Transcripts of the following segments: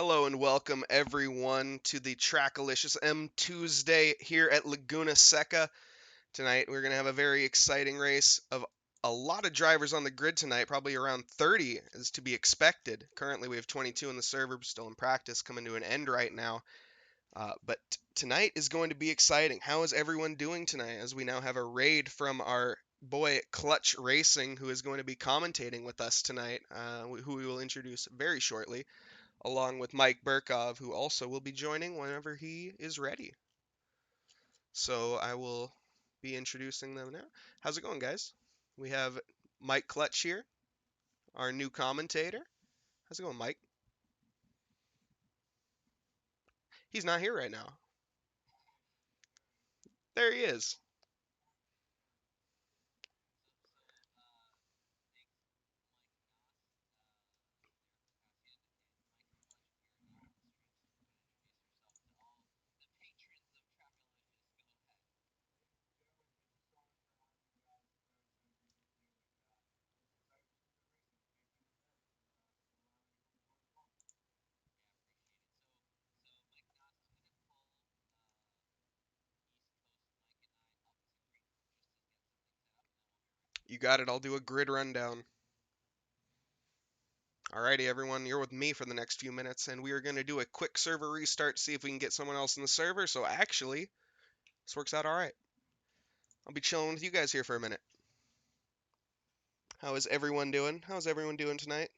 Hello and welcome everyone to the Trackalicious M2SDAY here at Laguna Seca. Tonight we're going to have a very exciting race of a lot of drivers on the grid tonight, probably around 30 is to be expected. Currently we have 22 in the server, still in practice, coming to an end right now. But tonight is going to be exciting. How is everyone doing tonight as we now have a raid from our boy Clutch Racing, who is going to be commentating with us tonight, who we will introduce very shortly, along with Mike Burkov, who also will be joining whenever he is ready. So I will be introducing them now. How's it going, guys? We have Mike Clutch here, our new commentator. How's it going, Mike? He's not here right now. There he is. You got it. I'll do a grid rundown. Alrighty, everyone, you're with me for the next few minutes, and we are going to do a quick server restart to see if we can get someone else in the server. So actually, this works out alright. I'll be chilling with you guys here for a minute. How is everyone doing? How's everyone doing tonight?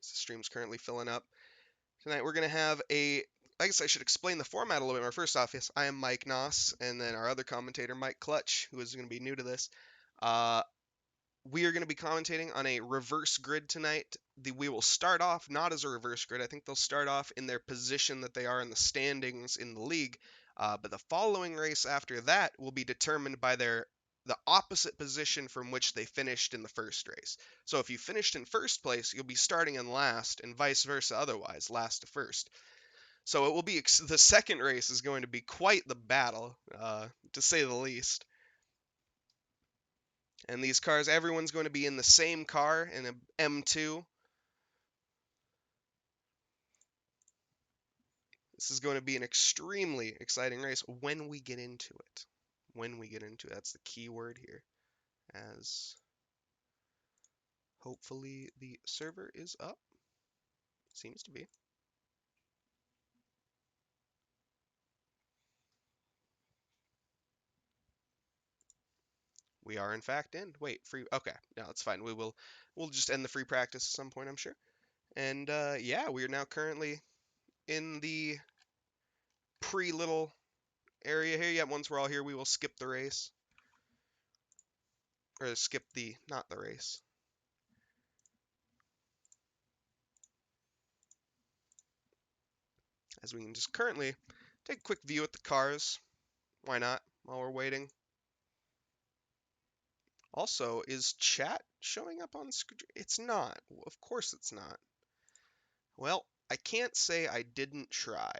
The stream's currently filling up. Tonight we're going to have I guess I should explain the format a little bit more. First off, yes, I am Mike Nause, and then our other commentator, Mike Clutch, who is going to be new to this. We are going to be commentating on a reverse grid tonight. We will start off not as a reverse grid. I think they'll start off in their position that they are in the standings in the league. But the following race after that will be determined by the opposite position from which they finished in the first race. So if you finished in first place, you'll be starting in last, and vice versa otherwise, last to first. So it will be the second race is going to be quite the battle, to say the least. And these cars, everyone's going to be in the same car in an M2. This is going to be an extremely exciting race when we get into it. When we get into it, that's the key word here. As hopefully the server is up. Seems to be. We are in fact in. Wait, free. Okay, no, it's fine. We'll just end the free practice at some point, I'm sure. And yeah, we are now currently in the pre-little area here. Yeah, once we're all here, we will skip the race. Or skip not the race. As we can just currently take a quick view at the cars. Why not, while we're waiting? Also, is chat showing up on screen? It's not. Of course it's not. Well, I can't say I didn't try.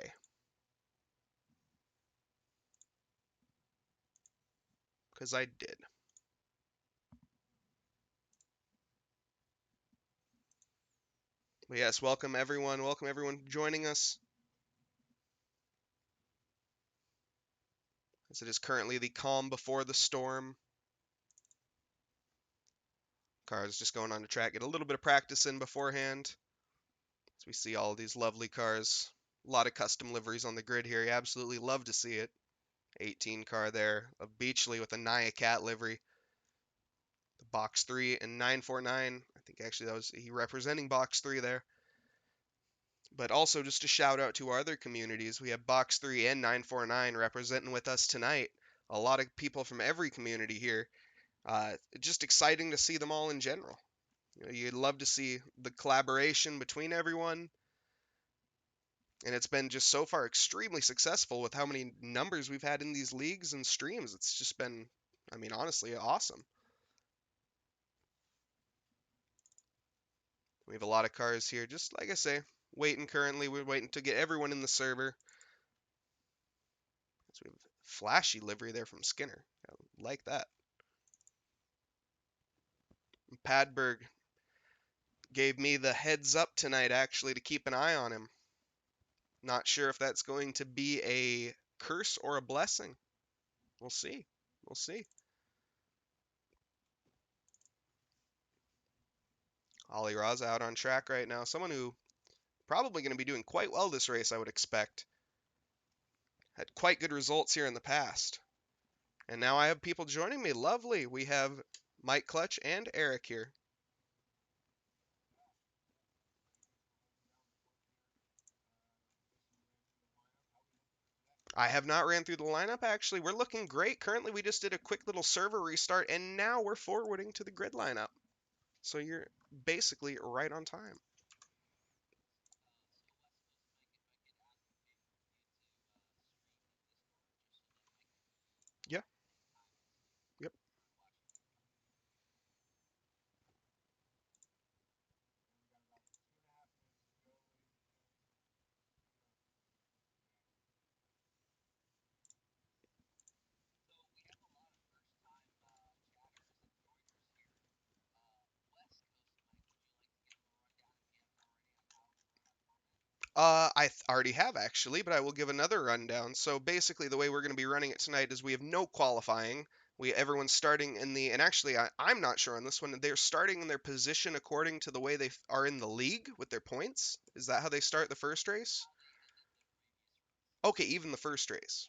Because I did. But yes, welcome everyone. Welcome everyone joining us. As it is currently the calm before the storm. Cars just going on the track. Get a little bit of practice in beforehand. As we see all these lovely cars. A lot of custom liveries on the grid here. You absolutely love to see it. 18 car there of Beachley with a Naya Cat livery. The box 3 and 949. I think actually that was he representing box 3 there. But also just a shout out to our other communities. We have box 3 and 949 representing with us tonight. A lot of people from every community here. Just exciting to see them all in general. You'd love to see the collaboration between everyone. And it's been just so far extremely successful with how many numbers we've had in these leagues and streams. It's just been, I mean, honestly, awesome. We have a lot of cars here, just like I say, waiting currently. We're waiting to get everyone in the server. So we have flashy livery there from Skinner. I like that. Padberg Gave me the heads up tonight, actually, to keep an eye on him. Not sure if that's going to be a curse or a blessing. We'll see. We'll see. Ollie Raza out on track right now. Someone who probably going to be doing quite well this race, I would expect. Had quite good results here in the past. And now I have people joining me. Lovely. We have Mike Clutch and Eric here. I have not ran through the lineup, actually. We're looking great. Currently, we just did a quick little server restart, and now we're forwarding to the grid lineup. So you're basically right on time. Yeah. Yep. Already have actually, but I will give another rundown. So basically, the way we're going to be running it tonight is we have no qualifying. Everyone's starting in the, and actually I'm not sure on this one. They're starting in their position according to the way they are in the league with their points. Is that how they start the first race? Okay, even the first race.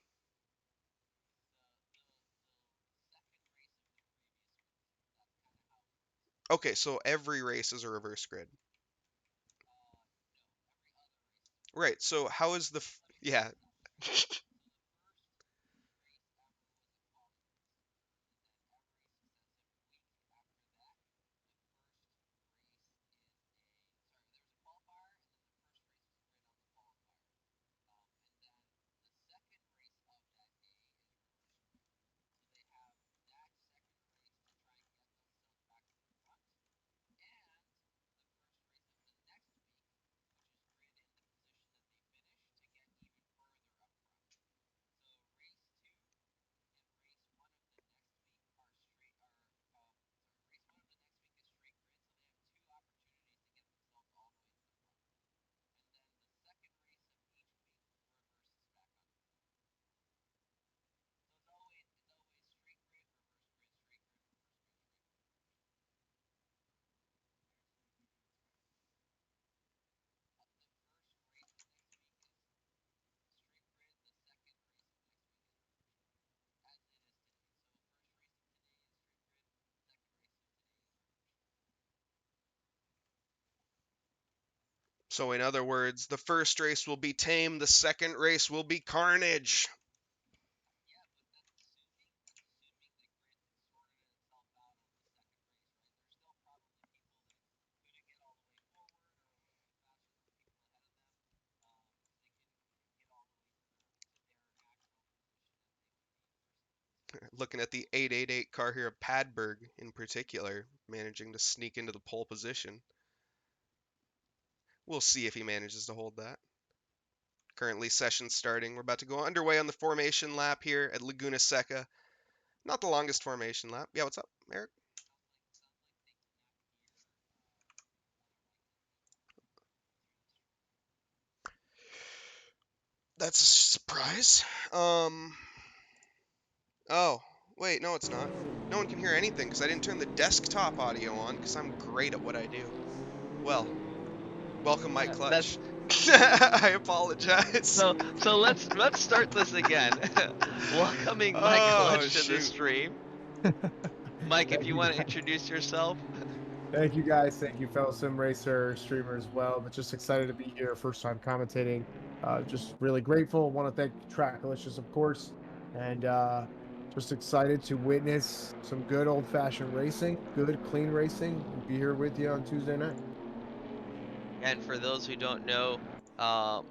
Okay, so every race is a reverse grid. Right. So how is yeah. So in other words, the first race will be tame, the second race will be carnage. Looking at the 888 car here of Padberg in particular, managing to sneak into the pole position. We'll see if he manages to hold that. Currently, session starting. We're about to go underway on the formation lap here at Laguna Seca. Not the longest formation lap. Yeah, what's up, Eric? That's a surprise. Oh, wait, no, it's not. No one can hear anything because I didn't turn the desktop audio on because I'm great at what I do. Well, welcome, Mike That's Clutch. I apologize. so let's start this again. Welcoming Mike Oh, Clutch to the shoot. stream. Mike, if Thank you you, want to guys. introduce yourself. Thank you guys. Thank you, fellow sim racer streamer as well. But just excited to be here, first time commentating. Just really grateful. Want to thank Trackalicious, of course, and just excited to witness some good old fashioned racing, good clean racing, and be here with you on Tuesday night. And for those who don't know,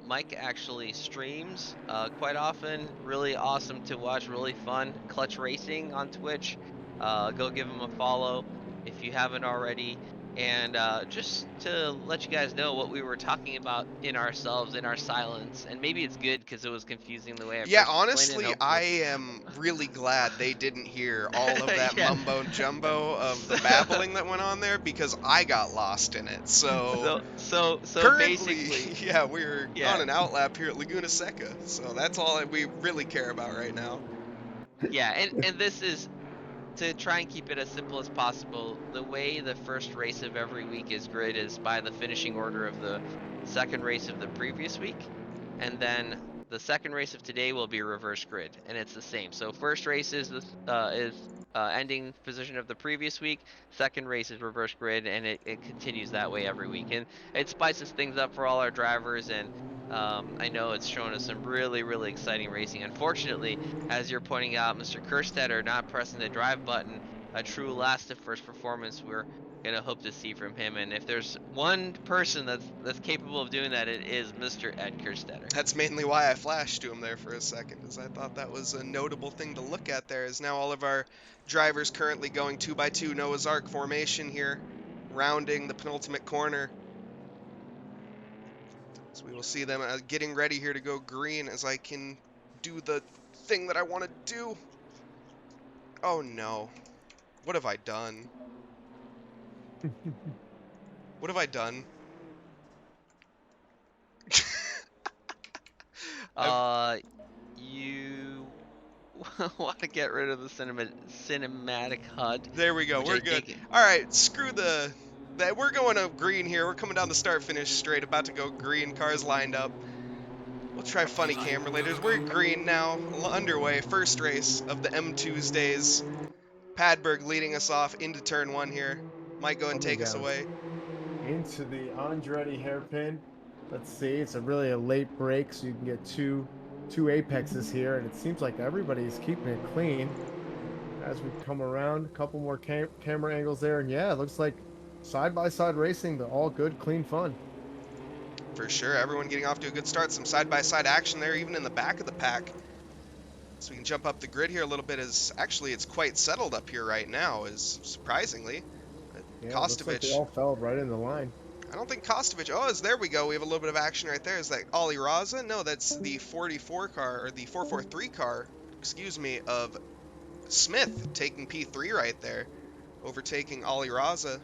Mike actually streams quite often. Really awesome to watch. Really fun. Clutch Racing on Twitch. Go give him a follow if you haven't already. And just to let you guys know what we were talking about in ourselves, in our silence, and maybe it's good because it was confusing the way I Yeah, first explained it, and honestly, I hopefully. am really glad they didn't hear all of that Yeah. mumbo jumbo of the So, babbling that went on there because I got lost in it. So so currently, basically, yeah, we're yeah. on an outlap here at Laguna Seca. So that's all that we really care about right now. Yeah, and this is to try and keep it as simple as possible. The way the first race of every week is grid is by the finishing order of the second race of the previous week, and then the second race of today will be reverse grid, and it's the same. So first race is this ending position of the previous week. Second race is reverse grid, and it continues that way every week, and it spices things up for all our drivers. And I know it's shown us some really exciting racing. Unfortunately, as you're pointing out, Mr. Kerstetter not pressing the drive button, a true last of first performance we're gonna hope to see from him. And if there's one person that's capable of doing that, it is Mr. Ed Kerstetter. That's mainly why I flashed to him there for a second, as I thought that was a notable thing to look at there, as now all of our drivers currently going 2x2 Noah's Ark formation here, rounding the penultimate corner. So we will see them getting ready here to go green as I can do the thing that I want to do. Oh no. What have I done? What have I done? I've Uh, you want to get rid of the cinematic HUD, There we go. which I We're good. think. All right, screw the that. We're going to green here. We're coming down the start finish straight. About to go green. Cars lined up. We'll try funny camera later. We're green now. Underway. First race of the M2SDAYs. Padberg leading us off into turn one here. Might go and Coming take us down away. into the Andretti hairpin. Let's see. It's really a late break, so you can get two apexes here, and it seems like everybody's keeping it clean. As we come around, a couple more camera angles there, and yeah, it looks like side-by-side racing, but all good, clean fun. For sure. Everyone getting off to a good start. Some side-by-side action there, even in the back of the pack. So we can jump up the grid here a little bit. As actually, it's quite settled up here right now. Is surprisingly, Yeah, it looks like they Kostovich. all fell right in the line. I don't think Kostovich. Oh, there we go. We have a little bit of action right there. Is that Ollie Raza? No, that's the 44 car, or the 443 car, excuse me, of Smith taking P3 right there, overtaking Ollie Raza,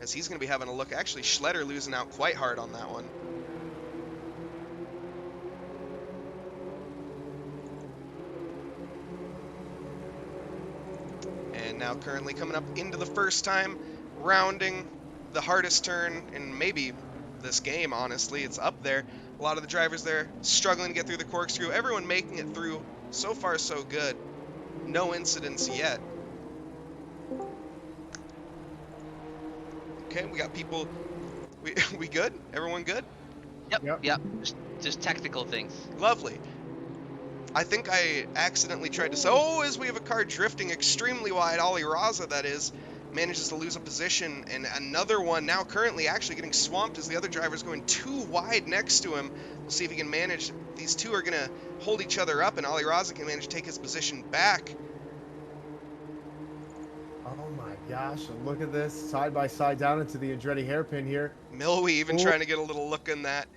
as he's going to be having a look. Actually, Schletter losing out quite hard on that one. And now currently coming up into the first time, rounding the hardest turn in maybe this game, honestly. It's up there. A lot of the drivers there struggling to get through the corkscrew. Everyone making it through. So far, so good. No incidents yet. Okay, we got people. We good? Everyone good? Yep. Just technical things. Lovely. I think I accidentally tried to say, oh, as we have a car drifting extremely wide, Ollie Raza, that is, manages to lose a position, and another one now currently actually getting swamped as the other driver's going too wide next to him. We'll see if he can manage. These two are going to hold each other up, and Ollie Raza can manage to take his position back. Oh my gosh, and look at this, side-by-side down into the Andretti hairpin here. Milwee even Oh. trying to get a little look in that,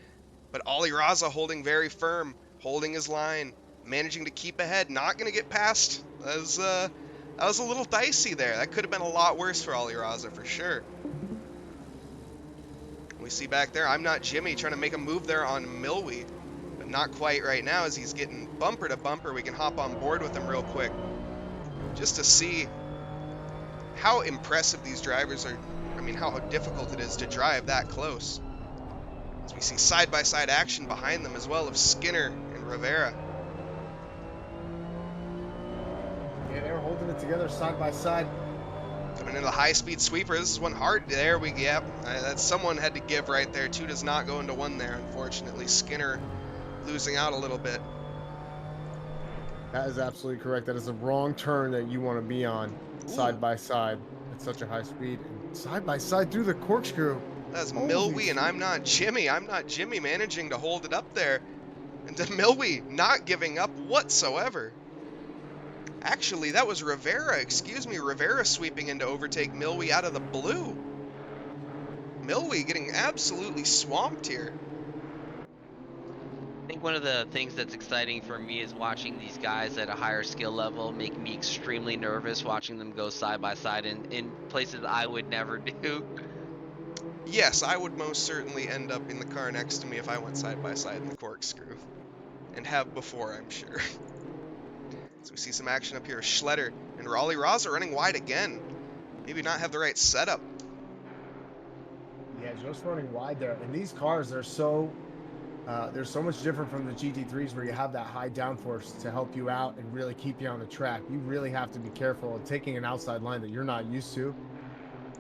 but Ollie Raza holding very firm, holding his line, managing to keep ahead, not going to get past. That was a little dicey there. That could have been a lot worse for Ollie Raza for sure. We see back there, I'm Not Jimmy trying to make a move there on Milwee, but not quite right now as he's getting bumper to bumper. We can hop on board with him real quick just to see how impressive these drivers are. I mean, how difficult it is to drive that close. As we see side-by-side action behind them as well of Skinner and Rivera. Yeah, they were holding it together side-by-side. Coming into the high-speed sweeper. This is one hard. There we go. That someone had to give right there. Two does not go into one there, unfortunately. Skinner losing out a little bit. That is absolutely correct. That is the wrong turn that you want to be on, side-by-side at such a high speed. And side-by-side through the corkscrew. That's Holy Milwee and shit. I'm Not Jimmy. I'm Not Jimmy managing to hold it up there. And Milwee not giving up whatsoever. Actually, that was Rivera. Excuse me, Rivera sweeping in to overtake Milwee out of the blue. Milwee getting absolutely swamped here. I think one of the things that's exciting for me is watching these guys at a higher skill level make me extremely nervous watching them go side by side in places I would never do. Yes, I would most certainly end up in the car next to me if I went side by side in the corkscrew. And have before, I'm sure. So we see some action up here. Schletter and Raleigh Raza running wide again. Maybe not have the right setup. Yeah, just running wide there. And these cars are they're so much different from the GT3s where you have that high downforce to help you out and really keep you on the track. You really have to be careful of taking an outside line that you're not used to.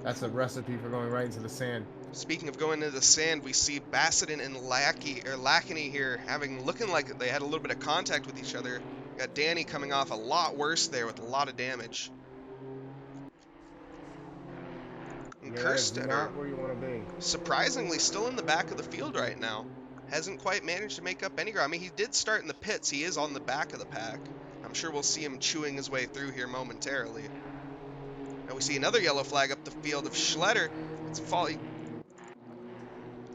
That's a recipe for going right into the sand. Speaking of going into the sand, we see Basseton and Lackney here looking like they had a little bit of contact with each other. Got Danny coming off a lot worse there with a lot of damage. And Yeah, that is Kerstetter, not where you want to be. surprisingly, still in the back of the field right now. Hasn't quite managed to make up any ground. I mean, he did start in the pits. He is on the back of the pack. I'm sure we'll see him chewing his way through here momentarily. Now we see another yellow flag up the field of Schletter. It's falling.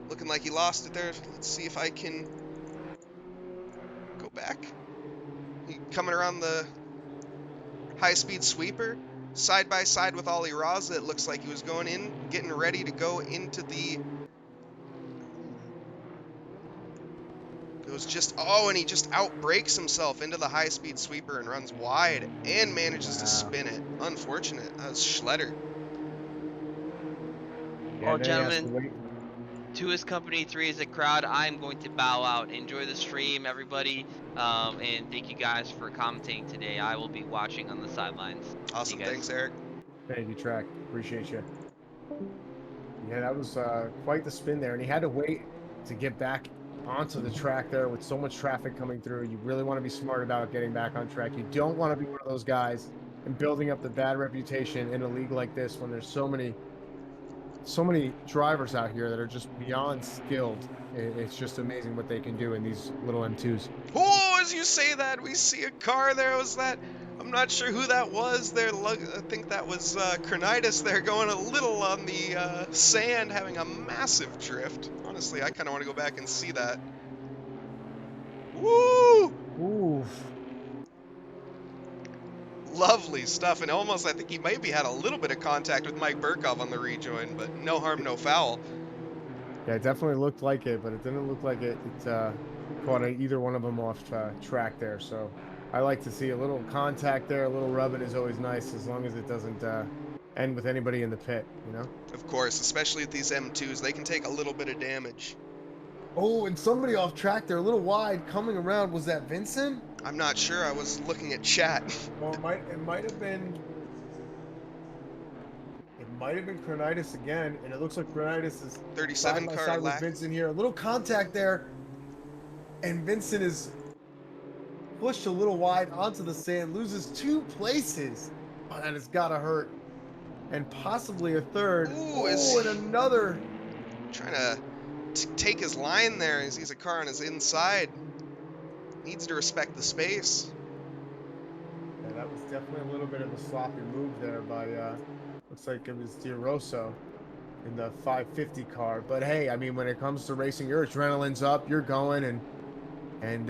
Looking like he lost it there. Let's see if I can go back. Coming around the high-speed sweeper, side by side with Ollie Raza. It looks like he was going in, getting ready to go into the... and he just outbrakes himself into the high-speed sweeper and runs wide and manages to spin it. Unfortunate. That was Schletter. Yeah, Well, then he has to gentlemen, wait. to his company, 3 is a crowd. I'm going to bow out. Enjoy the stream, everybody. And thank you guys for commentating today. I will be watching on the sidelines. Awesome. See you guys. Thanks, Eric. Thank you, Track. Appreciate you. Yeah, that was quite the spin there. And he had to wait to get back onto the track there with so much traffic coming through. You really want to be smart about getting back on track. You don't want to be one of those guys and building up the bad reputation in a league like this when there's so many drivers out here that are just beyond skilled. It's just amazing what they can do in these little M2s. Oh, as you say that, we see a car there. Was that? I'm not sure who that was there. I think that was Cronitis there going a little on the sand, having a massive drift. Honestly, I kind of want to go back and see that. Woo! Ooh. Lovely stuff, and almost I think he maybe had a little bit of contact with Mike Burkhoff on the rejoin, but no harm, no foul. Yeah, it definitely looked like it, but it didn't look like it caught either one of them off track there. So I like to see a little contact there. A little rubbing is always nice, as long as it doesn't end with anybody in the pit, you know? Of course, especially with these M2s, they can take a little bit of damage. Oh, and somebody off track there, a little wide, coming around. Was that Vincent? I'm not sure. I was looking at chat. Well, it might have been Cronitis again, and it looks like Cronitis is 37 side by car side with lack. Vincent here. A little contact there, and Vincent is pushed a little wide onto the sand, loses 2 places. Oh, that has got to hurt. And possibly a third. Ooh, and another. Trying to take his line there. He sees a car on his inside. Needs to respect the space. Yeah, that was definitely a little bit of a sloppy move there by, looks like it was DiRosso in the 550 car. But hey, I mean, when it comes to racing, your adrenaline's up, you're going, and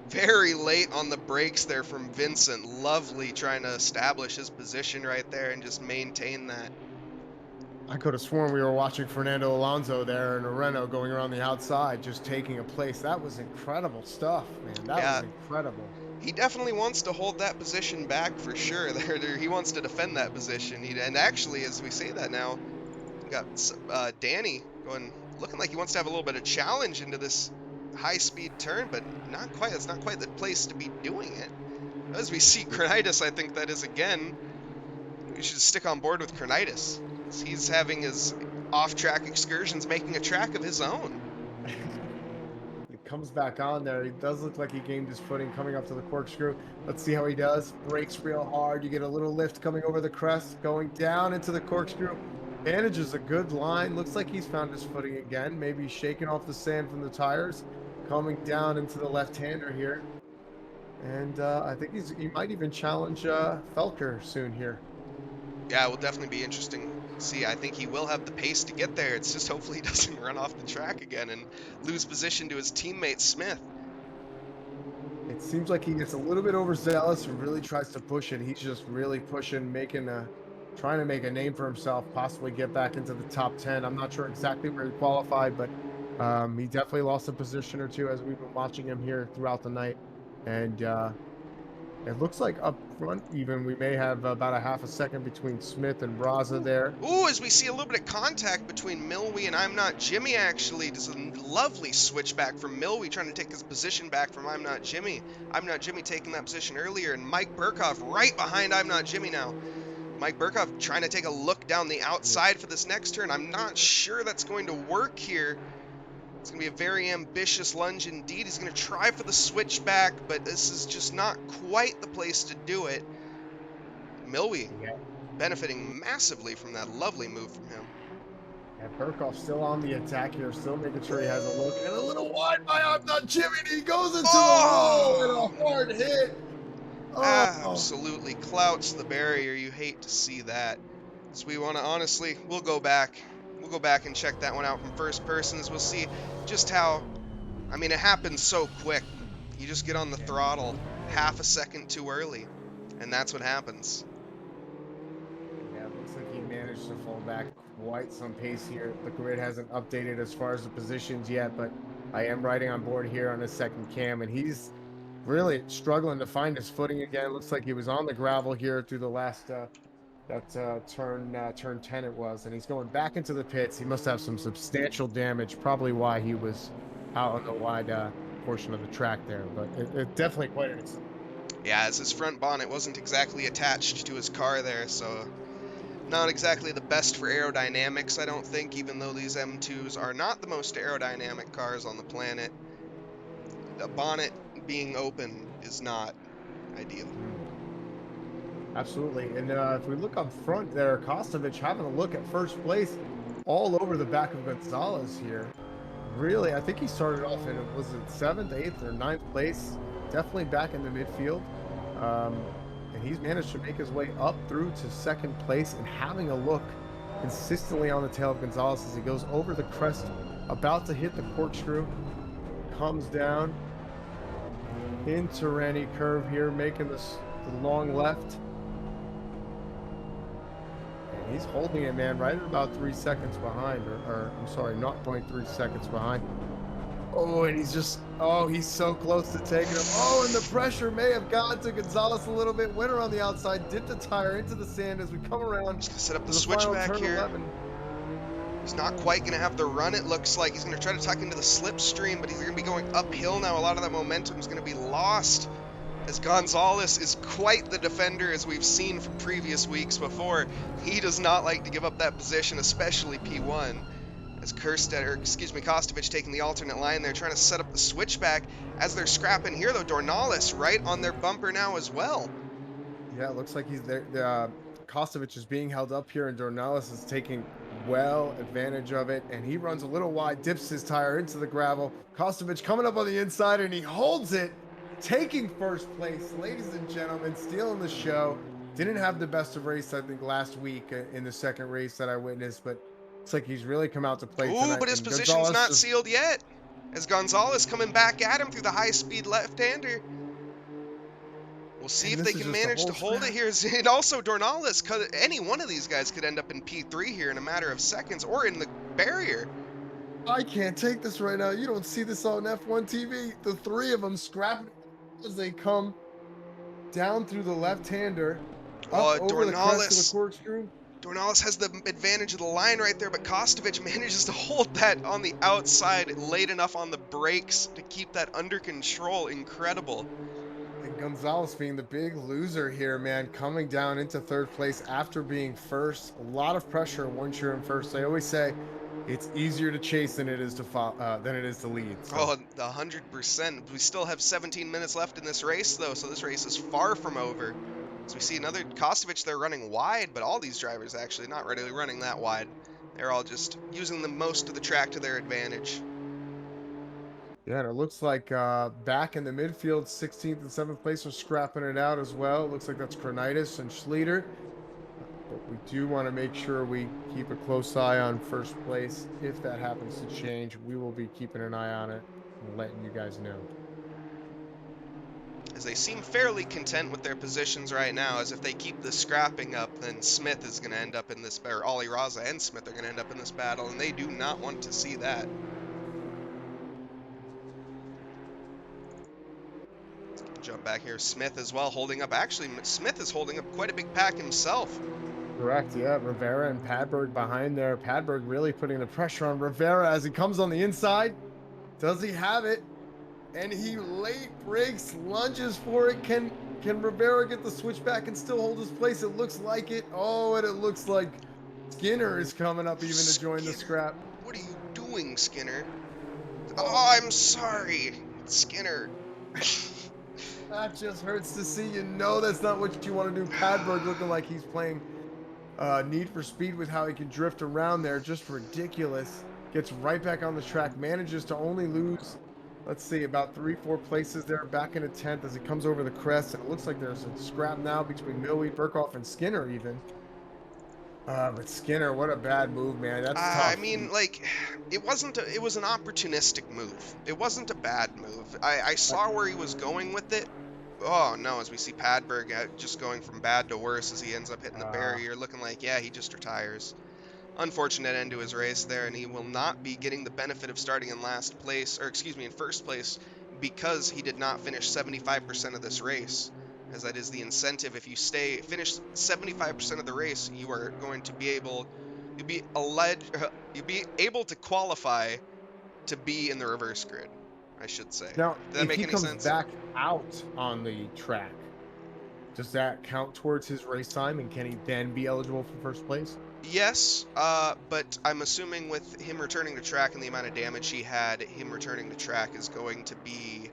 very late on the brakes there from Vincent. Lovely trying to establish his position right there and just maintain that. I could have sworn we were watching Fernando Alonso there in a Renault going around the outside, just taking a place. That was incredible stuff, man. That was incredible. He definitely wants to hold that position back for sure. He wants to defend that position. And actually, as we say that now, we got Danny looking like he wants to have a little bit of challenge into this high-speed turn, but not quite. That's not quite the place to be doing it. As we see Cronitis, I think that is again. We should stick on board with Cronitis. He's having his off-track excursions, making a track of his own. He comes back on there. He does look like he gained his footing coming up to the corkscrew. Let's see how he does. Brakes real hard. You get a little lift coming over the crest, going down into the corkscrew. Manages a good line. Looks like he's found his footing again. Maybe he's shaking off the sand from the tires. Coming down into the left-hander here. And I think he might even challenge Felker soon here. Yeah, it will definitely be interesting. See, I think he will have the pace to get there. It's just hopefully he doesn't run off the track again and lose position to his teammate Smith. It seems like he gets a little bit overzealous and really tries to push it. He's just really pushing, trying to make a name for himself, possibly get back into the top 10. I'm not sure exactly where he qualified, but he definitely lost a position or two as we've been watching him here throughout the night. And it looks like up front, even we may have about a half a second between Smith and Braza there. Ooh, as we see a little bit of contact between Milwee and I'm Not Jimmy, actually. Just a lovely switchback from Milwee, trying to take his position back from I'm Not Jimmy. I'm Not Jimmy taking that position earlier, and Mike Burkhoff right behind I'm Not Jimmy now. Mike Burkhoff trying to take a look down the outside for this next turn. I'm not sure that's going to work here. It's going to be a very ambitious lunge indeed. He's going to try for the switchback, but this is just not quite the place to do it. Milwee benefiting massively from that lovely move from him. And Burkhoff still on the attack here, still making sure he has a look. And a little wide by I'm Not Jimmy, and he goes into the wall and a hard hit. Absolutely clouts the barrier. You hate to see that. So we want to, honestly, we'll go back. We'll go back and check that one out from first person as we'll see just how, I mean, it happens so quick. You just get on the throttle half a second too early, and that's what happens. Yeah, it looks like he managed to fall back quite some pace here. The grid hasn't updated as far as the positions yet, but I am riding on board here on his second cam, and he's really struggling to find his footing again. Looks like he was on the gravel here through the last turn 10 it was, and he's going back into the pits. He must have some substantial damage, probably why he was out on the wide portion of the track there, but it definitely quite an exciting. Yeah, as his front bonnet wasn't exactly attached to his car there, so not exactly the best for aerodynamics, I don't think, even though these M2s are not the most aerodynamic cars on the planet. The bonnet being open is not ideal. Absolutely. And if we look up front there, Kostovich having a look at first place all over the back of Gonzalez here. Really, I think he started off in, was it 7th, 8th, or 9th place? Definitely back in the midfield. And he's managed to make his way up through to 2nd place and having a look consistently on the tail of Gonzalez as he goes over the crest, about to hit the corkscrew, comes down into Randy curve here, making the long left. And he's holding it, man, right at about 3 seconds behind, or I'm sorry, 0.3 seconds behind. Oh, and he's just, oh, he's so close to taking him. Oh, and the pressure may have gotten to Gonzalez a little bit. Winner on the outside, dipped the tire into the sand as we come around. Just gonna set up the to switchback turn here. 11. He's not quite going to have the run, it looks like. He's going to try to tuck into the slipstream, but he's going to be going uphill now. A lot of that momentum is going to be lost, as Gonzalez is quite the defender, as we've seen from previous weeks before. He does not like to give up that position, especially P1. As Kostovich taking the alternate line there, trying to set up the switchback. As they're scrapping here, though, Dornales right on their bumper now as well. Yeah, it looks like he's there. Kostovich is being held up here, and Dornales is taking well advantage of it, and he runs a little wide, dips his tire into the gravel. Kostovich coming up on the inside, and he holds it, taking first place. Ladies and gentlemen, stealing the show. Didn't have the best of race, I think, last week in the second race that I witnessed, but it's like he's really come out to play tonight. Ooh, but his position's not sealed yet, as Gonzalez coming back at him through the high-speed left-hander. We'll see if they can manage to hold it here. And also Dornales, any one of these guys could end up in P3 here in a matter of seconds, or in the barrier. I can't take this right now. You don't see this on F1 TV. The three of them scrapping as they come down through the left-hander, up over the crest of the corkscrew. Dornales has the advantage of the line right there, but Kostovich manages to hold that on the outside late enough on the brakes to keep that under control. Incredible. And Gonzalez being the big loser here, man, coming down into 3rd place after being first. A lot of pressure once you're in first. I always say it's easier to chase than it is to lead. So. Oh, 100%. We still have 17 minutes left in this race, though, so this race is far from over. So we see another Kostovich there running wide, but all these drivers actually not really running that wide. They're all just using the most of the track to their advantage. Yeah, and it looks like back in the midfield, 16th and 7th place are scrapping it out as well. It looks like that's Kronitis and Schleter. We do want to make sure we keep a close eye on first place. If that happens to change, we will be keeping an eye on it and letting you guys know. As they seem fairly content with their positions right now, as if they keep the scrapping up, then Smith is going to end up in this, or Ollie Raza and Smith are going to end up in this battle, and they do not want to see that. Jump back here. Smith as well, holding up. Actually, Smith is holding up quite a big pack himself. Correct, yeah. Rivera and Padberg behind there. Padberg really putting the pressure on Rivera as he comes on the inside. Does he have it? And he late breaks, lunges for it. Can Rivera get the switchback and still hold his place? It looks like it. Oh, and it looks like Skinner is coming up even to join the scrap. What are you doing, Skinner? Oh, I'm sorry, Skinner. That just hurts to see. You know that's not what you want to do. Padberg looking like he's playing Need for Speed with how he can drift around there. Just ridiculous. Gets right back on the track. Manages to only lose, let's see, about 3-4 places there. Back into 10th as he comes over the crest. And it looks like there's a scrap now between Milwee, Burkhoff, and Skinner even. But Skinner, what a bad move, man. That's tough. I mean, like, it was an opportunistic move. It wasn't a bad move. I saw where he was going with it. Oh, no, as we see Padberg just going from bad to worse as he ends up hitting the barrier, looking like, yeah, he just retires. Unfortunate end to his race there, and he will not be getting the benefit of starting in last place, or excuse me, in first place, because he did not finish 75% of this race. As that is the incentive. If you finish 75% of the race, you are going to be able, you'll be able to qualify to be in the reverse grid, I should say. Now, Does that make any sense? if he comes back out on the track, does that count towards his race time, and can he then be eligible for first place? Yes, but I'm assuming with him returning to track and the amount of damage he had, him returning to track is going to be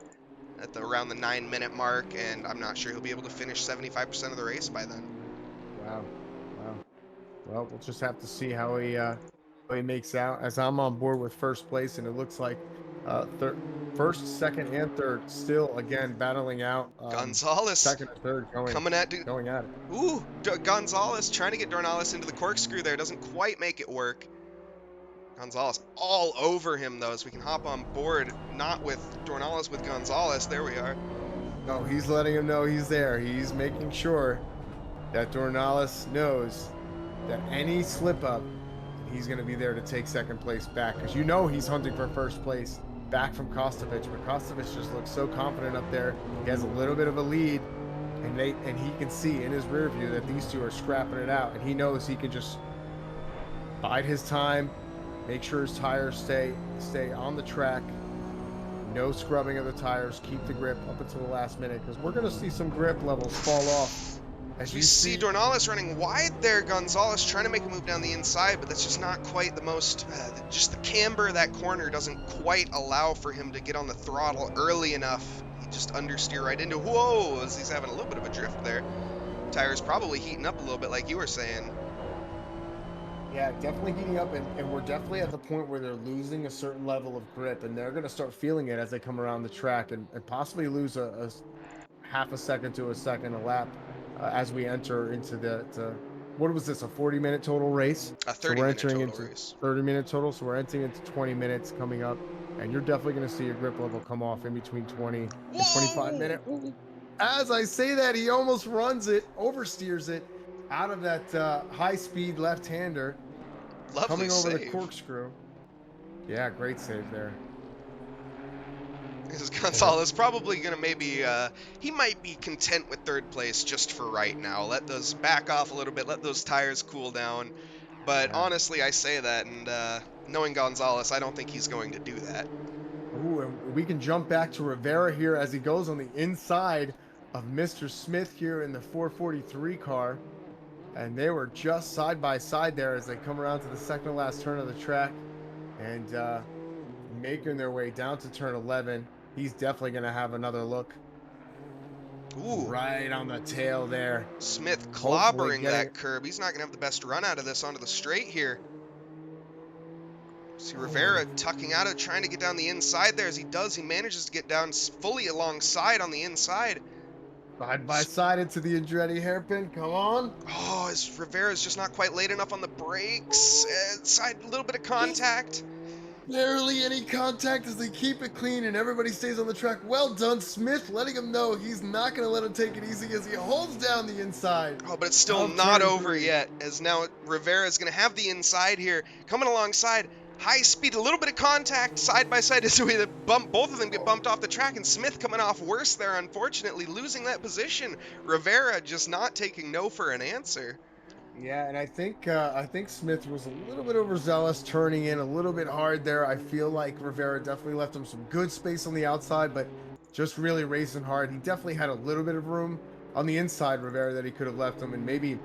at around the 9-minute mark, and I'm not sure he'll be able to finish 75% of the race by then. Wow. Well, we'll just have to see how he makes out. As I'm on board with first place, and it looks like first, second, and third still again battling out. Gonzalez second and third going at it. Ooh, Gonzalez trying to get Dornales into the corkscrew there, doesn't quite make it work. Gonzalez all over him, though, so we can hop on board, not with Dornales, with Gonzalez. There we are. No, he's letting him know he's there. He's making sure that Dornales knows that any slip up, he's going to be there to take second place back, because you know he's hunting for first place back from Kostovich, but Kostovich just looks so confident up there. He has a little bit of a lead, and he can see in his rear view that these two are scrapping it out, and he knows he can just bide his time, make sure his tires stay on the track, no scrubbing of the tires, keep the grip up until the last minute, because we're going to see some grip levels fall off. As you see Dornales running wide there, Gonzalez trying to make a move down the inside, but that's just not quite the most, just the camber of that corner doesn't quite allow for him to get on the throttle early enough. He just understeer right into, whoa, as he's having a little bit of a drift there. Tires probably heating up a little bit like you were saying. Yeah, definitely heating up, and we're definitely at the point where they're losing a certain level of grip, and they're going to start feeling it as they come around the track, and possibly lose a half a second to a second a lap as we enter into what was this, a 40-minute total race? A 30-minute total race. 30-minute total, so we're entering into 20 minutes coming up, and you're definitely going to see your grip level come off in between 20 and 25 minutes. As I say that, he almost runs it, oversteers it out of that high-speed left-hander. Lovely coming over save. the corkscrew. Yeah, great save there. Because Gonzalez probably going to maybe, he might be content with third place just for right now. Let those back off a little bit, let those tires cool down. But honestly, I say that, and knowing Gonzalez, I don't think he's going to do that. Ooh, and we can jump back to Rivera here as he goes on the inside of Mr. Smith here in the 443 car. And they were just side by side there as they come around to the second to last turn of the track. And making their way down to turn 11. He's definitely going to have another look. Ooh. Right on the tail there. Smith clobbering that curb. He's not going to have the best run out of this onto the straight here. See Rivera tucking out of, trying to get down the inside there. As he does, he manages to get down fully alongside on the inside. Side by side into the Andretti hairpin. Come on. Oh, is Rivera's just not quite late enough on the brakes? Side, a little bit of Just contact. barely any contact as they keep it clean and everybody stays on the track. Well done, Smith, letting him know he's not going to let him take it easy as he holds down the inside Oh, but it's still of not turn over 3. yet, as now Rivera's going to have the inside here, coming alongside. High speed, a little bit of contact side by side as we bump. Both of them get bumped off the track, and Smith coming off worse there, unfortunately, losing that position. Rivera just not taking no for an answer. Yeah, and I think Smith was a little bit overzealous, turning in a little bit hard there. I feel like Rivera definitely left him some good space on the outside, but just really racing hard. He definitely had a little bit of room on the inside, Rivera, that he could have left him, and maybe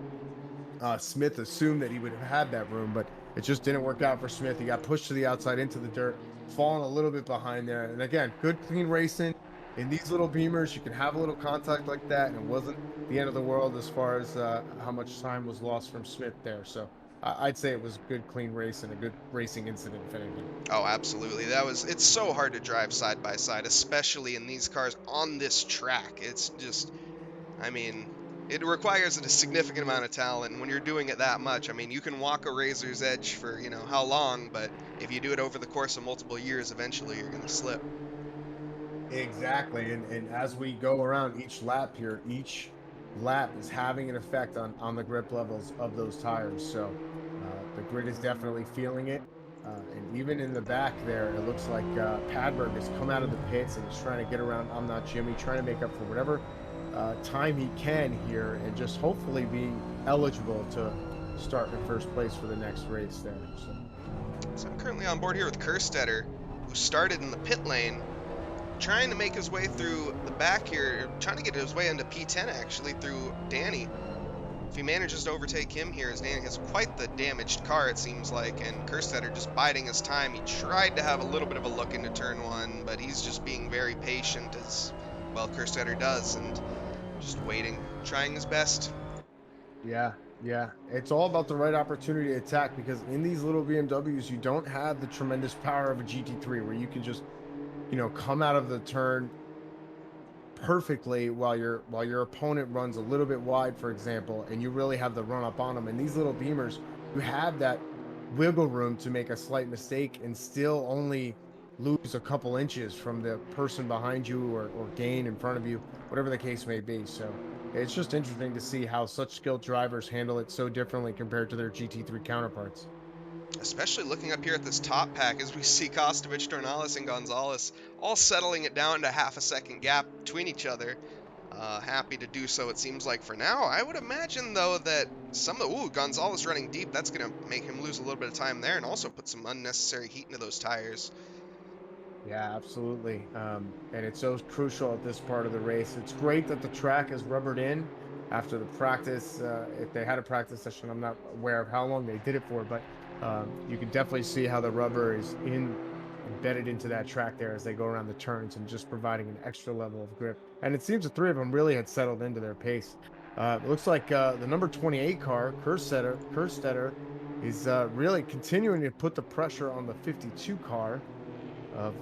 Smith assumed that he would have had that room, but it just didn't work out for Smith. He got pushed to the outside into the dirt, falling a little bit behind there. And again, good clean racing. In these little beamers, you can have a little contact like that, and it wasn't the end of the world as far as how much time was lost from Smith there. So I'd say it was good clean race and a good racing incident, if anything. Oh, absolutely. It's so hard to drive side by side, especially in these cars on this track. It's just, I mean, it requires a significant amount of talent. And when you're doing it that much, I mean, you can walk a razor's edge for, how long, but if you do it over the course of multiple years, eventually you're going to slip. Exactly. And as we go around each lap here, each lap is having an effect on the grip levels of those tires. So the grid is definitely feeling it. And even in the back there, it looks like Padberg has come out of the pits and is trying to get around I'm Not Jimmy, trying to make up for whatever time he can here and just hopefully be eligible to start in first place for the next race there. So I'm currently on board here with Kerstetter, who started in the pit lane, trying to make his way through the back here, trying to get his way into P10 actually through Danny. If he manages to overtake him here, as Danny has quite the damaged car, it seems like, and Kerstetter just biding his time. He tried to have a little bit of a look into turn 1, but he's just being very patient, as well Kerstetter does, and just waiting, trying his best. Yeah, it's all about the right opportunity to attack, because in these little BMWs you don't have the tremendous power of a GT3 where you can just come out of the turn perfectly while your opponent runs a little bit wide, for example, and you really have the run up on them. In these little beamers, you have that wiggle room to make a slight mistake and still only lose a couple inches from the person behind you or gain in front of you, whatever the case may be. So it's just interesting to see how such skilled drivers handle it so differently compared to their GT3 counterparts. Especially looking up here at this top pack as we see Kostovich, Dornalis, and Gonzalez all settling it down to half a second gap between each other. Happy to do so, it seems like, for now. I would imagine, though, that Gonzalez running deep, that's going to make him lose a little bit of time there and also put some unnecessary heat into those tires. Yeah, absolutely. And it's so crucial at this part of the race. It's great that the track is rubbered in after the practice. If they had a practice session, I'm not aware of how long they did it for, but you can definitely see how the rubber is embedded into that track there as they go around the turns and just providing an extra level of grip. And it seems the three of them really had settled into their pace. It looks like the number 28 car, Kerstetter, is really continuing to put the pressure on the 52 car of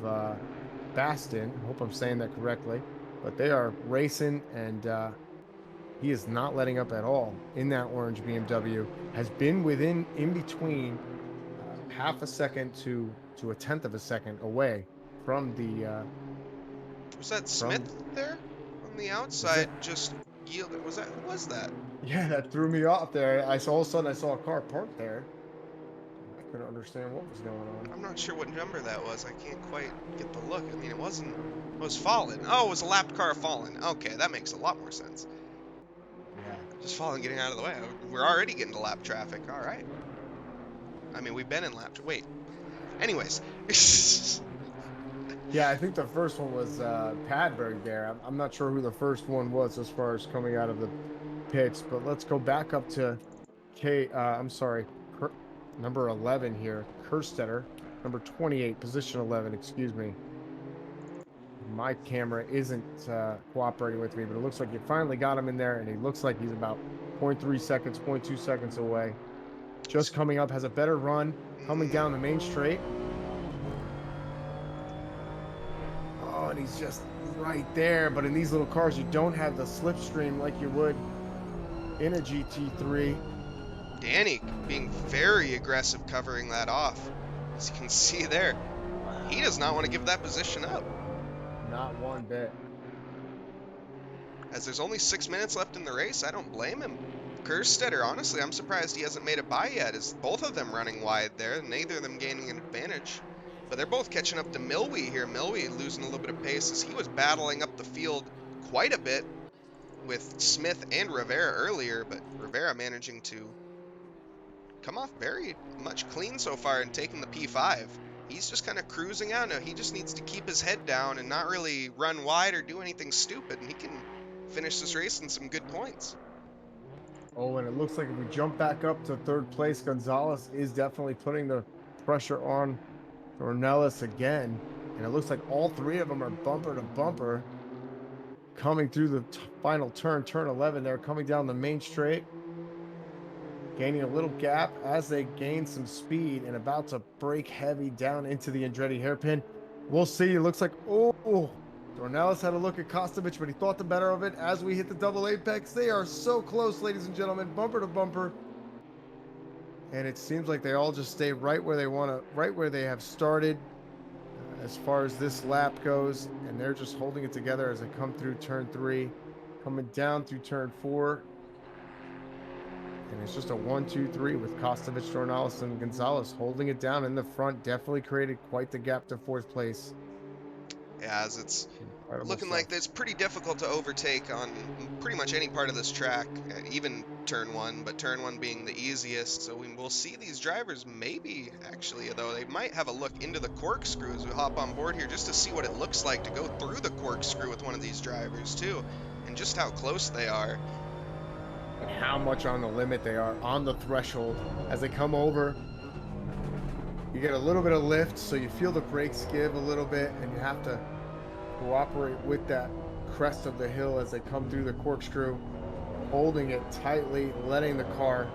Baston. I hope I'm saying that correctly, but they are racing, and he is not letting up at all in that orange BMW. Has been in between half a second to a tenth of a second away from the Was that Smith there on the outside? Just yielded. Who was that? Yeah, that threw me off there. All of a sudden I saw a car parked there. I couldn't understand what was going on. I'm not sure what number that was. I can't quite get the look. I mean, it was Fallen. Oh, it was a lapped car Fallen. Okay, that makes a lot more sense. Yeah. Just Fallen getting out of the way. We're already getting to lap traffic. All right. I mean, we've been in lap. Wait. Anyways. Yeah, I think the first one was Padberg there. I'm not sure who the first one was as far as coming out of the pits, but let's go back up to number 11 here, Kerstetter, number 28, position 11, excuse me. My camera isn't cooperating with me, but it looks like you finally got him in there, and he looks like he's about 0.3 seconds, 0.2 seconds away. Just coming up, has a better run, coming down the main straight. Oh, and Everybody's just right there. But in these little cars, you don't have the slipstream like you would in a GT3. Danny being very aggressive covering that off. As you can see there, he does not want to give that position up. Not one bit. As there's only 6 minutes left in the race, I don't blame him. Kerstetter, honestly, I'm surprised he hasn't made it by yet, as both of them running wide there, neither of them gaining an advantage. But they're both catching up to Milwee here. Milwee losing a little bit of pace as he was battling up the field quite a bit with Smith and Rivera earlier, but Rivera managing to come off very much clean so far and taking the P5. He's just kind of cruising out now. He just needs to keep his head down and not really run wide or do anything stupid, and he can finish this race in some good points. Oh, and it looks like if we jump back up to third place, Gonzalez is definitely putting the pressure on Ornelas again. And it looks like all three of them are bumper to bumper coming through the final turn, turn 11 there, coming down the main straight, gaining a little gap as they gain some speed and about to brake heavy down into the Andretti hairpin. We'll see. It looks like, oh, Ornelas had a look at Kostovich, but he thought the better of it as we hit the double apex. They are so close, ladies and gentlemen, bumper to bumper. And it seems like they all just stay right where they want to, right where they have started as far as this lap goes. And they're just holding it together as they come through turn 3, coming down through turn 4. And it's just a 1-2-3 with Kostovich, Ornelas, and Gonzalez holding it down in the front. Definitely created quite the gap to 4th place. Yeah, as it's Incredible looking stuff. like it's pretty difficult to overtake on pretty much any part of this track, even turn 1, but turn 1 being the easiest. So we'll see these drivers maybe, actually, though, they might have a look into the corkscrew as we hop on board here just to see what it looks like to go through the corkscrew with one of these drivers, too, and just how close they are. And how much on the limit they are, on the threshold. As they come over, you get a little bit of lift, so you feel the brakes give a little bit, and you have to cooperate with that crest of the hill as they come through the corkscrew, holding it tightly, letting the car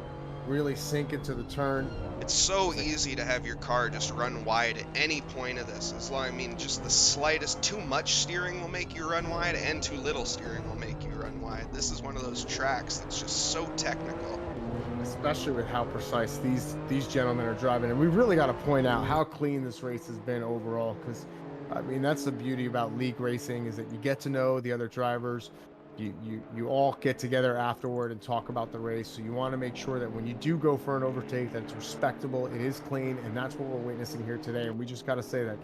really sink into the turn. It's so easy to have your car just run wide at any point of this. As long, I mean, just the slightest, too much steering will make you run wide, and too little steering will make you run wide. This is one of those tracks that's just so technical. Especially with how precise these gentlemen are driving. And we really got to point out how clean this race has been overall, because I mean, that's the beauty about league racing, is that you get to know the other drivers. You all get together afterward and talk about the race. So you want to make sure that when you do go for an overtake, that it's respectable, it is clean, and that's what we're witnessing here today. And we just got to say that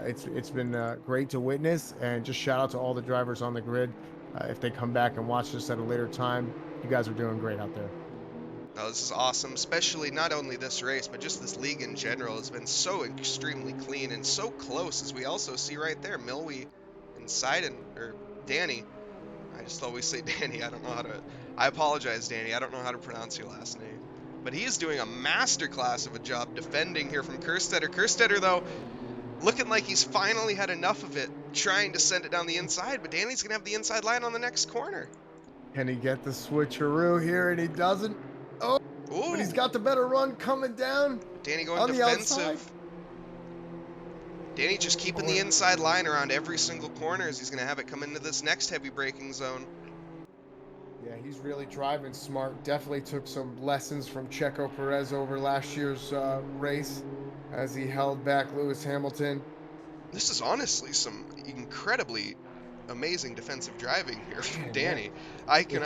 it's been great to witness, and just shout out to all the drivers on the grid. If they come back and watch this at a later time, you guys are doing great out there. No, this is awesome, especially not only this race, but just this league in general has been so extremely clean and so close, as we also see right there, Milwee and Seiden, or Danny. I just always say Danny, I don't know how to, I apologize, Danny, I don't know how to pronounce your last name. But he is doing a masterclass of a job defending here from Kerstetter. Kerstetter, though, looking like he's finally had enough of it, trying to send it down the inside, but Danny's going to have the inside line on the next corner. Can he get the switcheroo here? And he doesn't. Oh, Ooh. but he's got the better run coming down. Danny going on defensive. The outside. Danny just keeping the inside line around every single corner as he's going to have it come into this next heavy braking zone. Yeah, he's really driving smart. Definitely took some lessons from Checo Perez over last year's race as he held back Lewis Hamilton. This is honestly some incredibly amazing defensive driving here from Danny. I do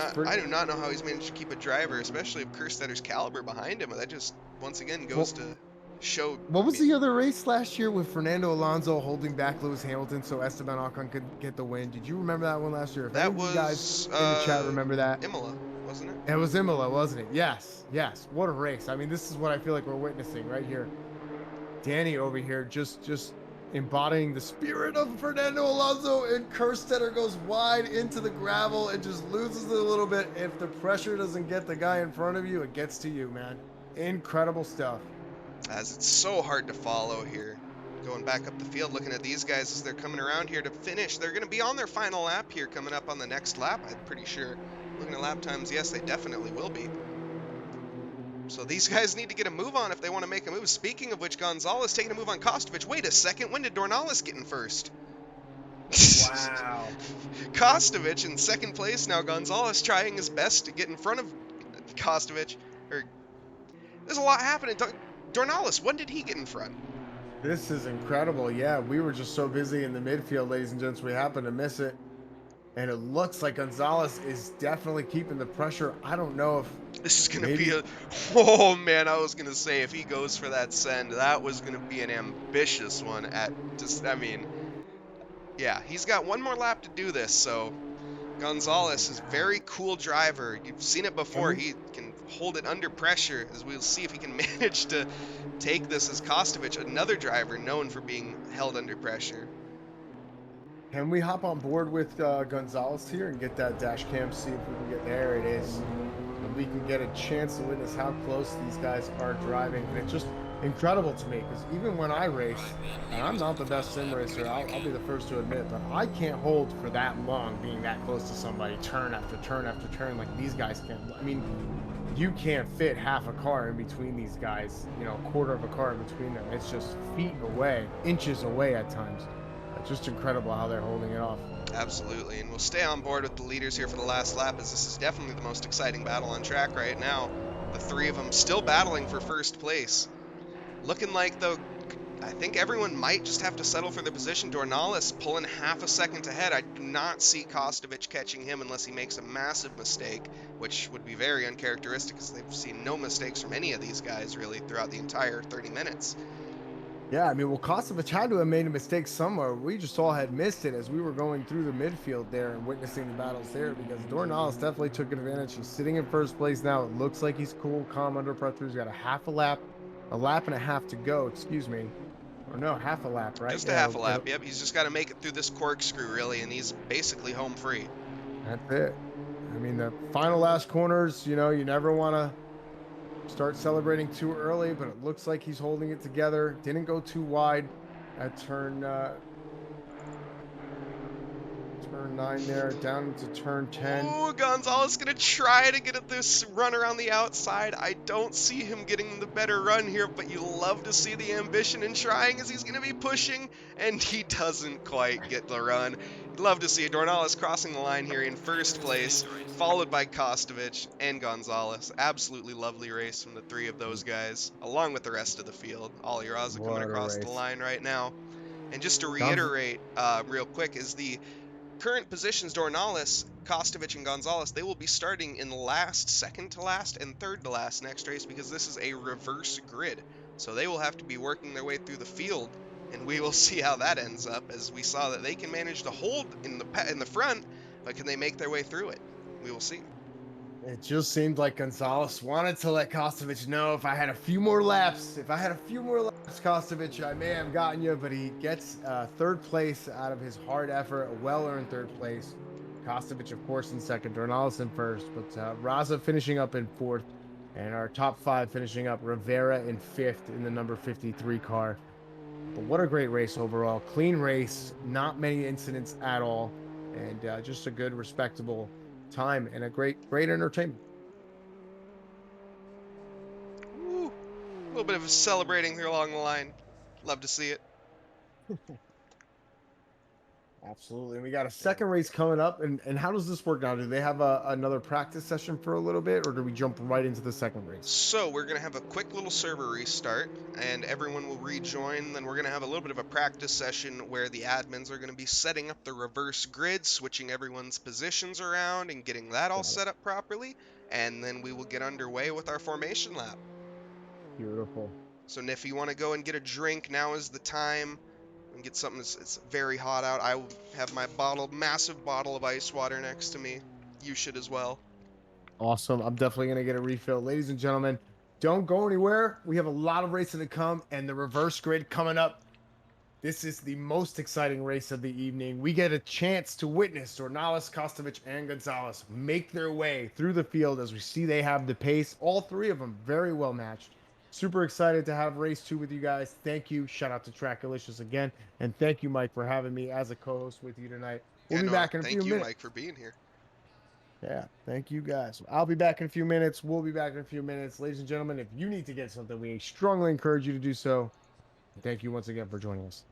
not know how he's managed to keep a driver, especially of Kerstetter's caliber behind him. That just once again goes to show. What was the other race last year with Fernando Alonso holding back Lewis Hamilton so Esteban Ocon could get the win? Did you remember that one last year? If that was you guys in the chat remember that? Imola, wasn't it? It was Imola, wasn't it? Yes, yes. What a race! I mean, this is what I feel like we're witnessing right here. Danny over here just embodying the spirit of Fernando Alonso, and Kerstetter goes wide into the gravel and just loses it a little bit. If the pressure doesn't get the guy in front of you, it gets to you, man. Incredible stuff. As it's so hard to follow here. Going back up the field, looking at these guys as they're coming around here to finish. They're going to be on their final lap here coming up on the next lap, I'm pretty sure. Looking at lap times, yes, they definitely will be. So these guys need to get a move on if they want to make a move. Speaking of which, Gonzalez taking a move on Kostovich. Wait a second, when did Ornelas get in first? Wow. Kostovich in second place now. Gonzalez trying his best to get in front of Kostovich. There's a lot happening. Dornalis, when did he get in front? This is incredible. Yeah, we were just so busy in the midfield, ladies and gents, we happened to miss it. And it looks like Gonzalez is definitely keeping the pressure. I don't know if This is going to be maybe. a. Oh, man, I was going to say, if he goes for that send, that was going to be an ambitious one at just, I mean, yeah, he's got one more lap to do this, so Gonzalez is a very cool driver. You've seen it Can before. we He can hold it under pressure, as we'll see if he can manage to take this as Kostovich, another driver known for being held under pressure. can we hop on board with Gonzalez here and get that dash cam? See if we can get there. It is. And we can get a chance to witness how close these guys are driving. And it's just incredible to me because even when I race, and I'm not the best sim racer, I'll be the first to admit, but I can't hold for that long being that close to somebody, turn after turn after turn, like these guys can. I mean, you can't fit half a car in between these guys, you know, a quarter of a car in between them. It's just feet away, inches away at times. It's just incredible how they're holding it off. Absolutely, and we'll stay on board with the leaders here for the last lap, as this is definitely the most exciting battle on track right now. The three of them still battling for first place. Looking like, though, I think everyone might just have to settle for the position. Dornalis pulling half a second ahead. I do not see Kostovich catching him unless he makes a massive mistake, which would be very uncharacteristic because they've seen no mistakes from any of these guys really throughout the entire 30 minutes. Yeah, I mean, well, Kostovich had to have made a mistake somewhere. We just all had missed it as we were going through the midfield there and witnessing the battles there because Dornalis definitely took advantage. He's sitting in first place now. It looks like he's cool, calm under pressure. He's got a lap and a half to go, excuse me. Or no, half a lap, right? Just a Yeah, half a lap, yep. He's just got to make it through this corkscrew, really, and he's basically home free. that's it. I mean, the final last corners, you know, you never want to start celebrating too early, but it looks like he's holding it together. Didn't go too wide at turn 9 there, down into turn 10. Ooh, Gonzalez gonna try to get this run around the outside. I don't see him getting the better run here, but you love to see the ambition in trying as he's gonna be pushing, and he doesn't quite get the run. You'd love to see Dornalis crossing the line here in first place, followed by Kostovich and Gonzalez. Absolutely lovely race from the three of those guys, along with the rest of the field. Ollie Raza coming What a across the race. line right now. And just to Gonz- reiterate real quick, is the current positions, Dornalis, Kostovich, and Gonzalez, they will be starting in last, second to last, and third to last next race because this is a reverse grid. So they will have to be working their way through the field, and we will see how that ends up. As we saw that they can manage to hold in the front, but can they make their way through it? We will see. It just seemed like Gonzalez wanted to let Kostovich know if I had a few more laps, Kostovich, I may have gotten you, but he gets third place out of his hard effort, a well-earned third place. Kostovich, of course, in second, Dornalis in first, but Raza finishing up in fourth, and our top five finishing up, Rivera in fifth in the number 53 car. But what a great race overall. Clean race, not many incidents at all, and just a good, respectable time and a great entertainment. Woo! A little bit of celebrating here along the line. Love to see it. Absolutely. And we got a second race coming up. And how does this work now? Do they have another practice session for a little bit, or do we jump right into the second race? So we're going to have a quick little server restart, and everyone will rejoin. Then we're going to have a little bit of a practice session where the admins are going to be setting up the reverse grid, switching everyone's positions around and getting that all Got it. set up properly. And then we will get underway with our formation lap. Beautiful. So if you want to go and get a drink, now is the time. And get something it's very hot out. I will have my massive bottle of ice water next to me. You should as well. Awesome. I'm definitely going to get a refill. Ladies and gentlemen, don't go anywhere. We have a lot of racing to come and the reverse grid coming up. This is the most exciting race of the evening. We get a chance to witness Dornalis, Kostovich, and Gonzalez make their way through the field as we see they have the pace. All three of them very well matched. Super excited to have race 2 with you guys. Thank you. Shout out to Trackalicious again. And thank you, Mike, for having me as a co-host with you tonight. We'll Yeah, be no, back in a few thank you, minutes. Mike, for being here. Yeah, thank you guys. I'll be back in a few minutes. We'll be back in a few minutes. Ladies and gentlemen, if you need to get something, we strongly encourage you to do so. Thank you once again for joining us.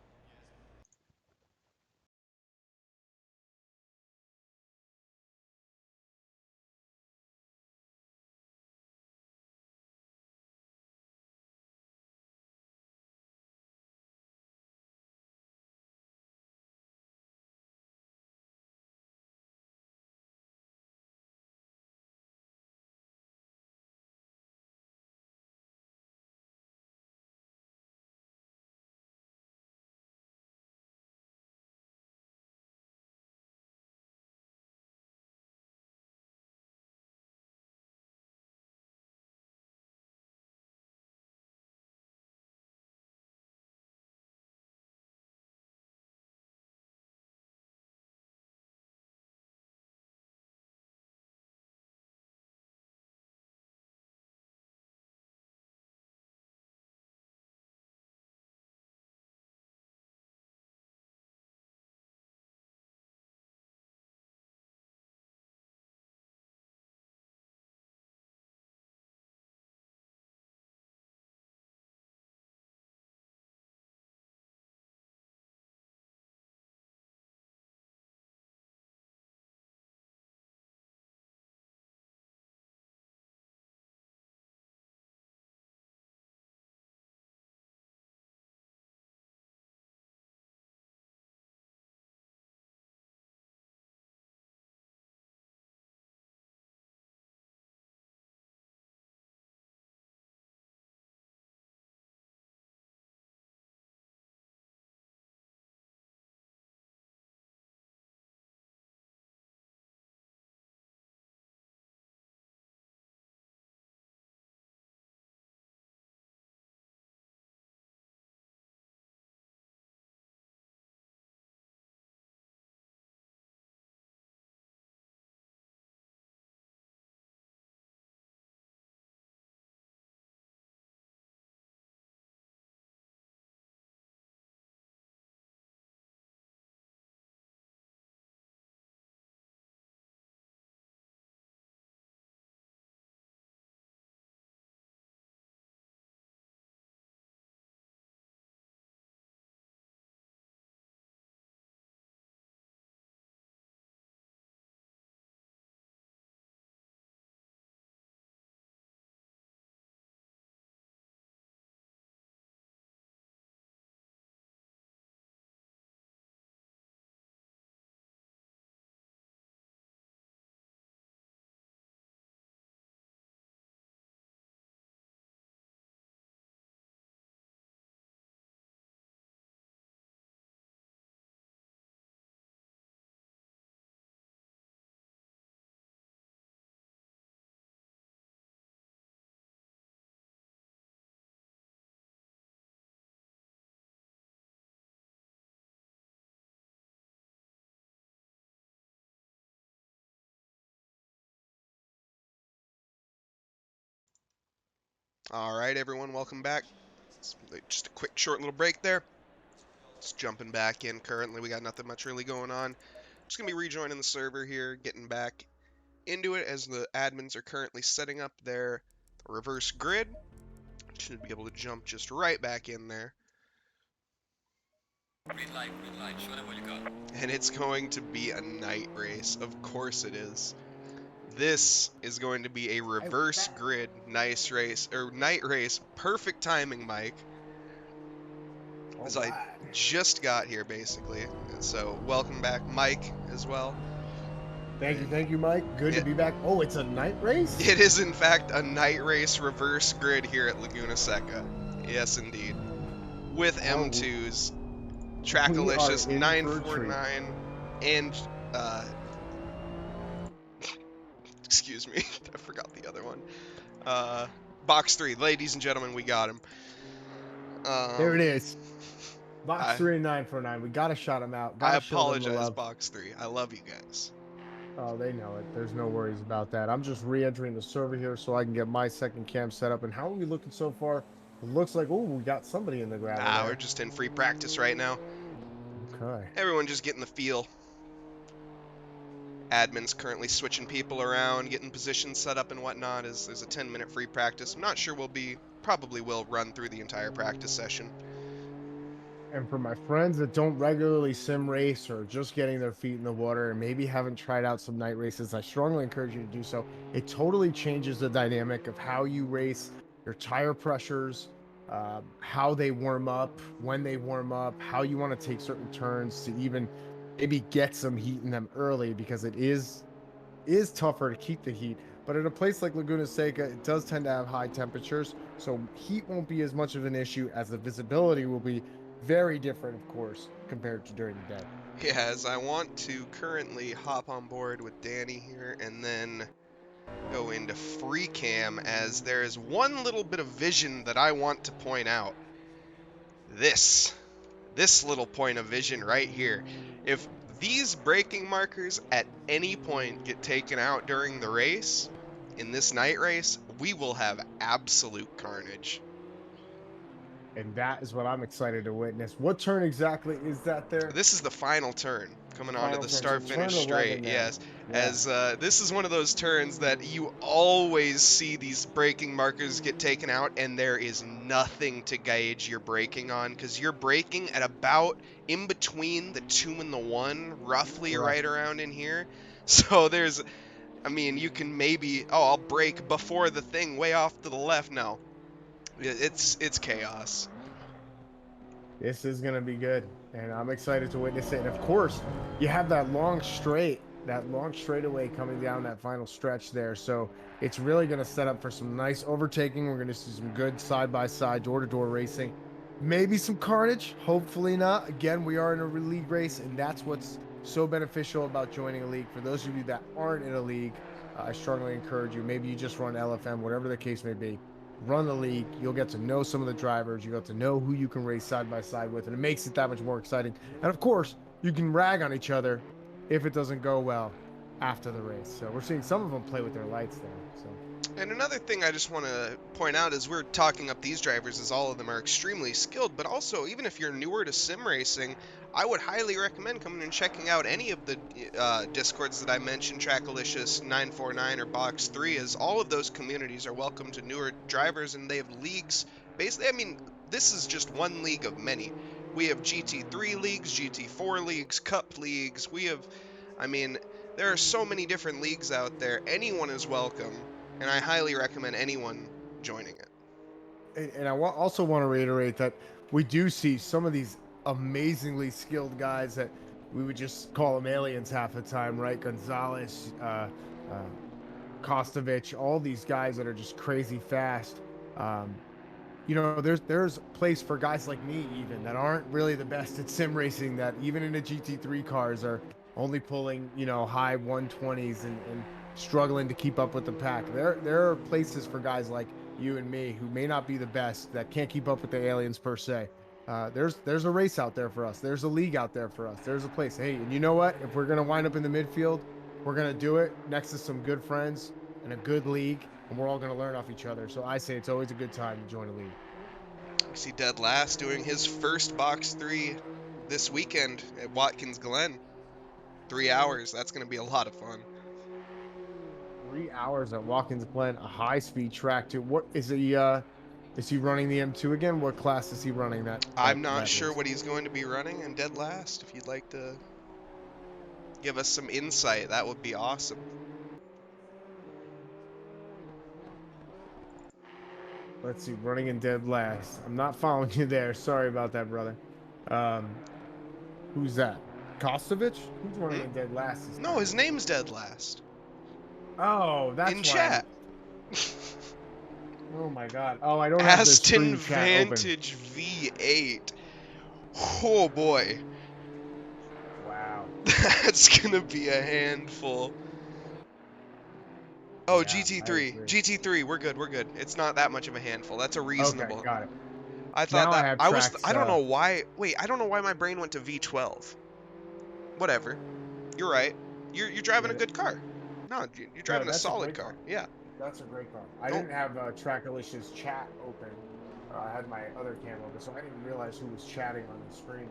All right, everyone, welcome back. Just a quick, short little break there. Just jumping back in currently. We got nothing much really going on. Just going to be rejoining the server here, getting back into it as the admins are currently setting up their reverse grid. Should be able to jump just right back in there. Green light, show them what you got. And it's going to be a night race. Of course it is. This is going to be a reverse grid night race. Perfect timing, Mike. As I just got here, basically. And so, welcome back, Mike, as well. Thank you, Mike. Good to be back. Oh, it's a night race? It is, in fact, a night race reverse grid here at Laguna Seca. Yes, indeed. With M2s, Trackalicious, 949, and, excuse me, I forgot the other one. Box 3. Ladies and gentlemen, we got him. There it is. Box 3 and 949. We got to shout them out. I apologize, Box 3. I love you guys. Oh, they know it. There's no worries about that. I'm just re-entering the server here so I can get my second cam set up. And how are we looking so far? It looks like, oh, we got somebody in the gravel there. We're just in free practice right now. Okay. Everyone just getting the feel. Admin's currently switching people around, getting positions set up and whatnot. There's a 10-minute free practice. I'm not sure probably will run through the entire practice session. And for my friends that don't regularly sim race or just getting their feet in the water and maybe haven't tried out some night races, I strongly encourage you to do so. It totally changes the dynamic of how you race, your tire pressures, how they warm up, when they warm up, how you want to take certain turns to even maybe get some heat in them early, because it is tougher to keep the heat. But at a place like Laguna Seca, it does tend to have high temperatures, so heat won't be as much of an issue, as the visibility will be very different, of course, compared to during the day. Yeah, as I want to currently hop on board with Danny here and then go into free cam, as there is one little bit of vision that I want to point out. This little point of vision right here. If these braking markers at any point get taken out during the race, in this night race, we will have absolute carnage. And that is what I'm excited to witness. What turn exactly is that there? This is the final turn, coming onto the start-finish straight, yes. Yeah. As this is one of those turns that you always see these braking markers get taken out, and there is nothing to gauge your braking on, because you're braking at about in between the 2 and the 1, roughly right around in here. So there's, I mean, you can maybe, I'll brake before the thing way off to the left. No, it's chaos. This is going to be good, and I'm excited to witness it. And of course, you have that long straightaway coming down that final stretch there. So it's really going to set up for some nice overtaking. We're going to see some good side-by-side, door-to-door racing. Maybe some carnage, hopefully not. Again, we are in a league race, and that's what's so beneficial about joining a league. For those of you that aren't in a league, I strongly encourage you. Maybe you just run LFM, whatever the case may be. Run the league. You'll get to know some of the drivers. You get to know who you can race side by side with, and it makes it that much more exciting. And of course, you can rag on each other if it doesn't go well after the race. So we're seeing some of them play with their lights there. So. And another thing I just want to point out is we're talking up these drivers as all of them are extremely skilled, but also even if you're newer to sim racing, I would highly recommend coming and checking out any of the discords that I mentioned, Trackalicious, 949, or Box 3, as all of those communities are welcome to newer drivers, and they have leagues. Basically, I mean, this is just one league of many. We have GT3 leagues, GT4 leagues, Cup leagues. We have, I mean, there are so many different leagues out there. Anyone is welcome, and I highly recommend anyone joining it. And I also want to reiterate that we do see some of these amazingly skilled guys that we would just call them aliens half the time, right? Gonzalez, Kostovich, all these guys that are just crazy fast. You know, there's place for guys like me even that aren't really the best at sim racing, that even in the GT3 cars are only pulling, you know, high 120s and struggling to keep up with the pack. There are places for guys like you and me who may not be the best, that can't keep up with the aliens per se. There's a race out there for us. There's a league out there for us. There's a place. Hey, and you know what? If we're going to wind up in the midfield, we're going to do it next to some good friends and a good league. and we're all going to learn off each other. So I say it's always a good time to join a league. We see Dead Last doing his first box 3 this weekend at Watkins Glen. 3 hours. That's going to be a lot of fun. 3 hours at Watkins Glen, a high-speed track too. What is he? Is he running the M2 again? What class is he running I'm not that sure race? what he's going to be running in Dead Last. If you'd like to give us some insight, that would be awesome. Let's see, running in dead last. I'm not following you there. Sorry about that, brother. Um, who's that? Kostovich? Who's running in dead last this No, time? his name's Dead Last. Oh, that's In why. chat. Oh my God. Oh, I don't have the Aston stream chat open. Vantage V8. Oh boy. Wow. That's gonna be a handful. Oh, Yeah, I GT3. agree. GT3, we're good, we're good. It's not that much of a handful. That's a Okay, reasonable. got it. I thought Now I that have I was tracks. I don't know why. Wait, I don't know why my brain went to V12. Whatever. You're right. You're driving a Get it? good car. No, you're No, driving a that's a solid great car. car. Yeah. That's a great car. I Oh, didn't have Trackalicious chat open. I had my other cam open, so I didn't realize who was chatting on the screen.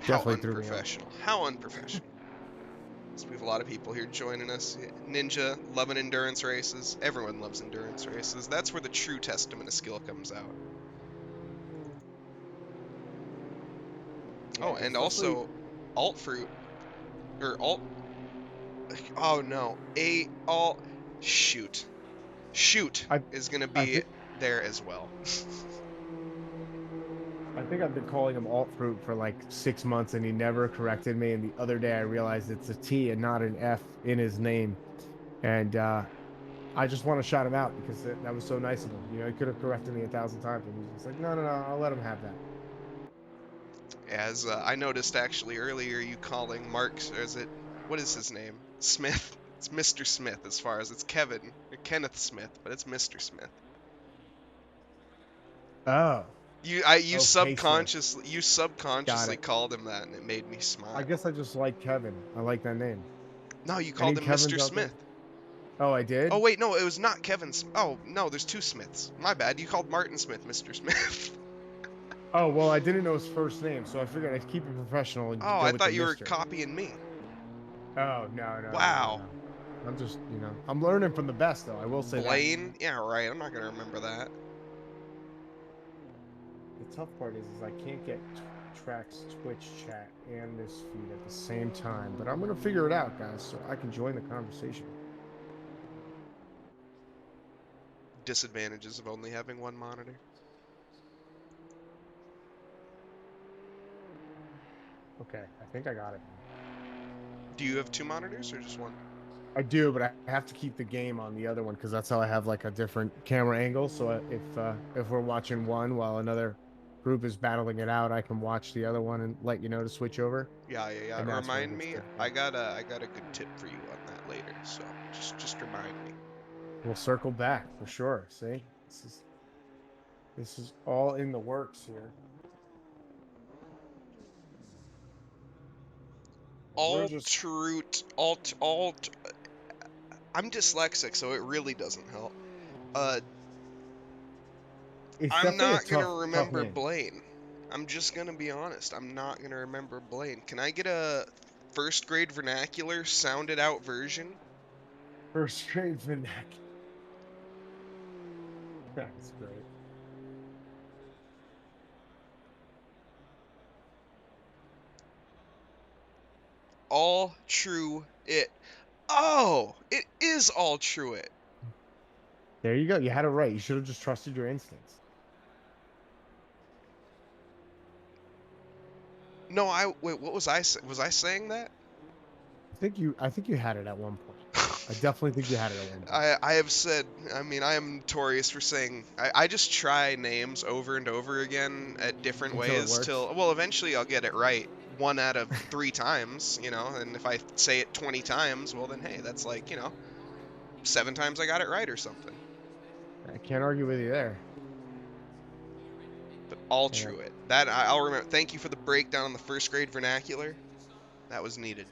how Definitely threw me off. unprofessional. How unprofessional. So we have a lot of people here joining us. Ninja, loving endurance races. Everyone loves endurance races. That's where the true testament of skill comes out. Yeah, Oh, and especially also, alt fruit. Or alt. Oh no. Shoot. Shoot I is going to I be think there as well. I've been calling him alt fruit for like 6 months, and he never corrected me. And the other day, I realized it's a T and not an F in his name, and I just want to shout him out because that was so nice of him. You know, he could have corrected me 1,000 times, and he's just like, no, no, no, I'll let him have that. As I noticed actually earlier, you calling Mark's, or is it, what is his name? Smith? It's Mr. Smith as far as it's Kevin, or Kenneth Smith, but it's Mr. Smith. Oh, You okay, Smith. Got subconsciously it. called him that, and it made me I smile. guess I just like Kevin. I like that name. No, you Any called him Mr. Kevins out there? Smith. Oh, I did? Oh wait, no, it was not Kevin. Oh no, there's two Smiths. My bad. You called Martin Smith Mr. Smith. Oh, well, I didn't know his first name, so I figured I'd keep it professional and Oh, go I with the thought you were Mister. copying me. Oh, no, no, no, no, Wow. no. I'm just, I'm learning from the best, though. I will say that. Blaine? Yeah, right. I'm not gonna remember that. The tough part is I can't get Track's Twitch chat and this feed at the same time, but I'm going to figure it out, guys, so I can join the conversation. Disadvantages of only having one monitor. Okay, I think I got it. Do you have two monitors or just one? I do, but I have to keep the game on the other one because that's how I have like a different camera angle. So if we're watching one while another group is battling it out, I can watch the other one and let you know to switch over. Yeah. And that's where it Remind gets me. difficult. I got a good tip for you on that later. So just remind me. We'll circle back for sure. See, this is all in the works here. We're just Alt. I'm dyslexic, so it really doesn't help. it's I'm definitely a not gonna tough remember name. Blaine. I'm just gonna be honest. I'm not gonna remember Blaine. Can I get a first grade vernacular sounded out version? First grade vernacular. That's great. All true it. Oh, it is all true it. There you go. You had it right. You should have just trusted your instincts. No, wait. What was I? Was I saying that? I think you had it at one point. I definitely think you had it at one point. I have said. I mean, I am notorious for saying. I just try names over and over again at different Until it ways works. till. Well, eventually I'll get it right. 1 out of 3 times, and if I say it 20 times, well then hey, that's like, 7 times I got it right or something. I can't argue with you there. But all Yeah. true it. That I'll remember. Thank you for the breakdown on the first grade vernacular. That was needed.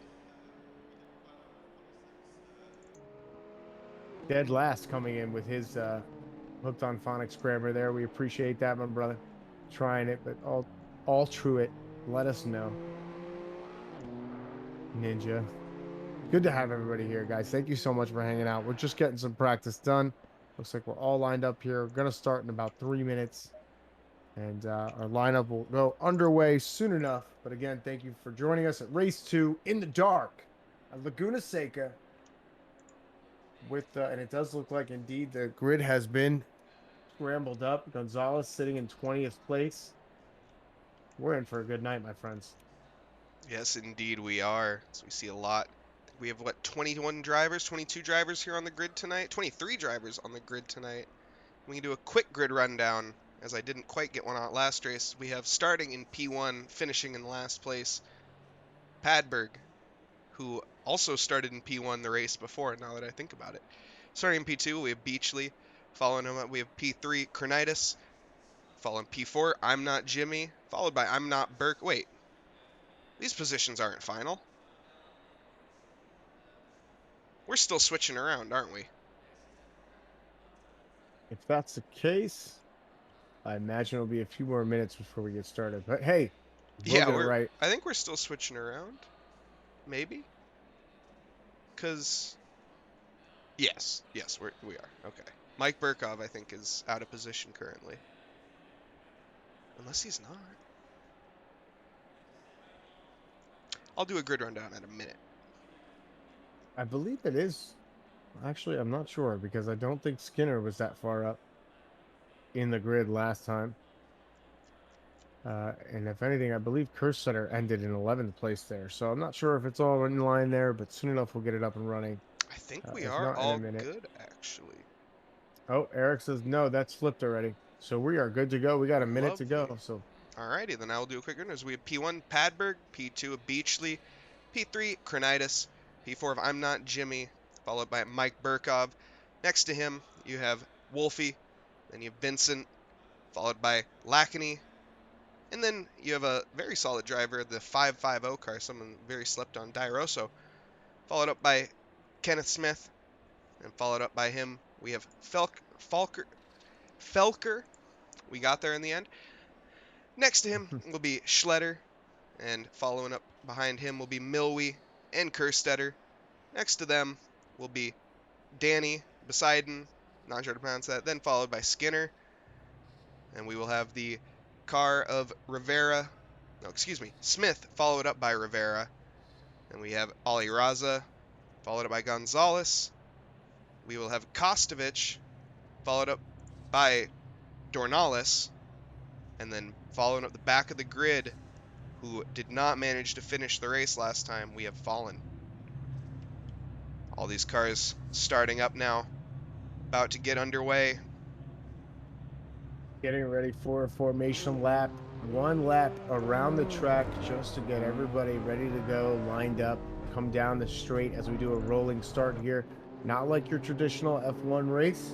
dead last coming in with his hooked on phonics grammar there. We appreciate that, my brother. Trying it, but all true it. Let us know. Ninja. Good to have everybody here, guys. Thank you so much for hanging out. We're just getting some practice done. Looks like we're all lined up here. We're gonna start in about 3 minutes. And our lineup will go underway soon enough. But again, thank you for joining us at race 2 in the dark at Laguna Seca. And it does look like indeed the grid has been scrambled up. Gonzalez sitting in 20th place. We're in for a good night, my friends. Yes, indeed we are. So we see a lot. We have what, 21 drivers, 22 drivers here on the grid tonight? 23 drivers on the grid tonight. We can do a quick grid rundown, as I didn't quite get one out last race. We have starting in P1, finishing in last place, Padberg, who also started in P1 the race before, now that I think about it. Starting in P2, we have Beachley. Following him up, we have P3, Cronitis. Following P4, I'm Not Jimmy. Followed by I'm Not Burke. Wait, these positions aren't final. We're still switching around, aren't we? If that's the case, I imagine it'll be a few more minutes before we get started. But hey, we'll Yeah, get it right. I think we're still switching around. Maybe? Because yes, we are. Okay. Mike Burkov, I think, is out of position currently. Unless he's not. I'll do a grid rundown in a minute. I believe it is. Actually, I'm not sure because I don't think Skinner was that far up in the grid last time. And if anything, I believe Kerstetter ended in 11th place there. So I'm not sure if it's all in line there, but soon enough we'll get it up and running. I think we If are not, in a all minute. good, actually. Oh, Eric says no, that's flipped already. So we are good to go. We got a minute to go. Lovely. So Alrighty, then I'll do a quick run. We have P1, Padberg, P2 of Beachley, P3, Cronitis, P4 of I'm Not Jimmy, followed by Mike Burkov. Next to him, you have Wolfie, then you have Vincent, followed by Lackney, and then you have a very solid driver, the 550 car, someone very slept on, Dairoso, followed up by Kenneth Smith, and followed up by him, we have Felker. We got there in the end. Next to him will be Schletter, and following up behind him will be Milwy and Kerstetter. Next to them will be Danny, Poseidon, not sure to pronounce that, then followed by Skinner. And we will have the car of Smith, followed up by Rivera. And we have Ali Raza, followed up by Gonzalez. We will have Kostovich, followed up by Dornales. And then following up the back of the grid, who did not manage to finish the race last time, we have Fallen. All these cars starting up now, about to get underway. getting ready for a formation lap. One lap around the track just to get everybody ready to go, lined up, come down the straight as we do a rolling start here. Not like your traditional F1 race.